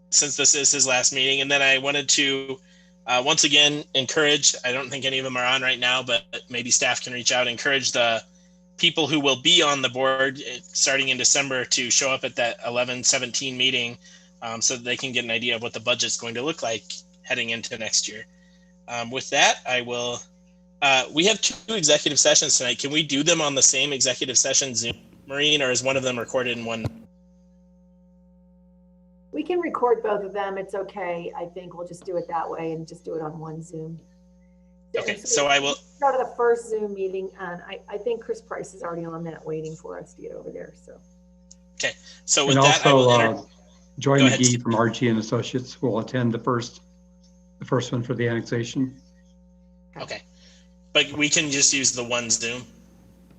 [SPEAKER 1] since this is his last meeting. And then I wanted to once again encourage, I don't think any of them are on right now, but maybe staff can reach out, encourage the people who will be on the board starting in December to show up at that 11/17 meeting, so that they can get an idea of what the budget's going to look like heading into next year. With that, I will, we have 2 executive sessions tonight. Can we do them on the same executive session Zoom, Maureen, or is one of them recorded in one?
[SPEAKER 3] We can record both of them. It's okay. I think we'll just do it that way and just do it on one Zoom.
[SPEAKER 1] Okay, so I will
[SPEAKER 3] go to the first Zoom meeting, and I think Chris Price is already on that waiting for us to get over there. So.
[SPEAKER 1] Okay, so with
[SPEAKER 9] And
[SPEAKER 1] that, I will
[SPEAKER 9] also, Joy
[SPEAKER 1] Go ahead,
[SPEAKER 9] McGee
[SPEAKER 1] Steve.
[SPEAKER 9] from RG and Associates will attend the first one for the annexation.
[SPEAKER 1] Okay, but we can just use the one Zoom.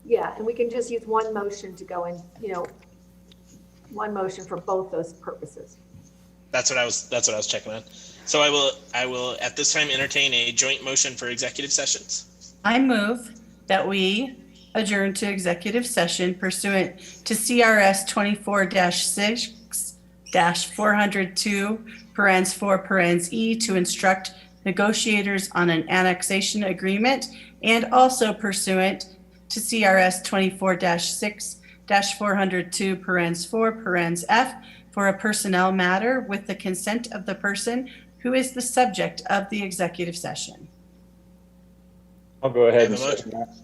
[SPEAKER 3] Yeah, and we can just use one motion to go in, one motion for both those purposes.
[SPEAKER 1] That's what I was checking on. So I will at this time entertain a joint motion for executive sessions.
[SPEAKER 6] I move that we adjourn to executive session pursuant to CRS 24-6-402(4) to instruct negotiators on an annexation agreement, and also pursuant to CRS 24-6-402(4) for a personnel matter with the consent of the person who is the subject of the executive session.
[SPEAKER 5] I'll go ahead and second that.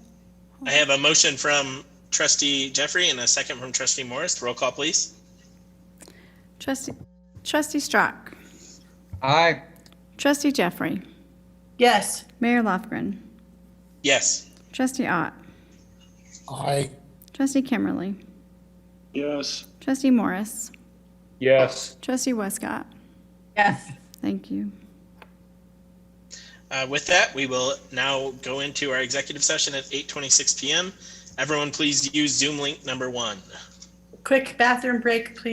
[SPEAKER 1] I have a motion from Trustee Jeffrey and a second from Trustee Morris. Roll call, please.
[SPEAKER 2] Trustee Strock.
[SPEAKER 8] Aye.
[SPEAKER 2] Trustee Jeffrey.
[SPEAKER 6] Yes.
[SPEAKER 2] Mayor Lofgren.
[SPEAKER 1] Yes.
[SPEAKER 2] Trustee Ott.
[SPEAKER 4] Aye.
[SPEAKER 2] Trustee Kimberly.
[SPEAKER 11] Yes.
[SPEAKER 2] Trustee Morris.
[SPEAKER 5] Yes.
[SPEAKER 2] Trustee Westcott.
[SPEAKER 6] Yes.
[SPEAKER 2] Thank you.
[SPEAKER 1] With that, we will now go into our executive session at 8:26 p.m. Everyone, please use Zoom link number 1.
[SPEAKER 6] Quick bathroom break, please.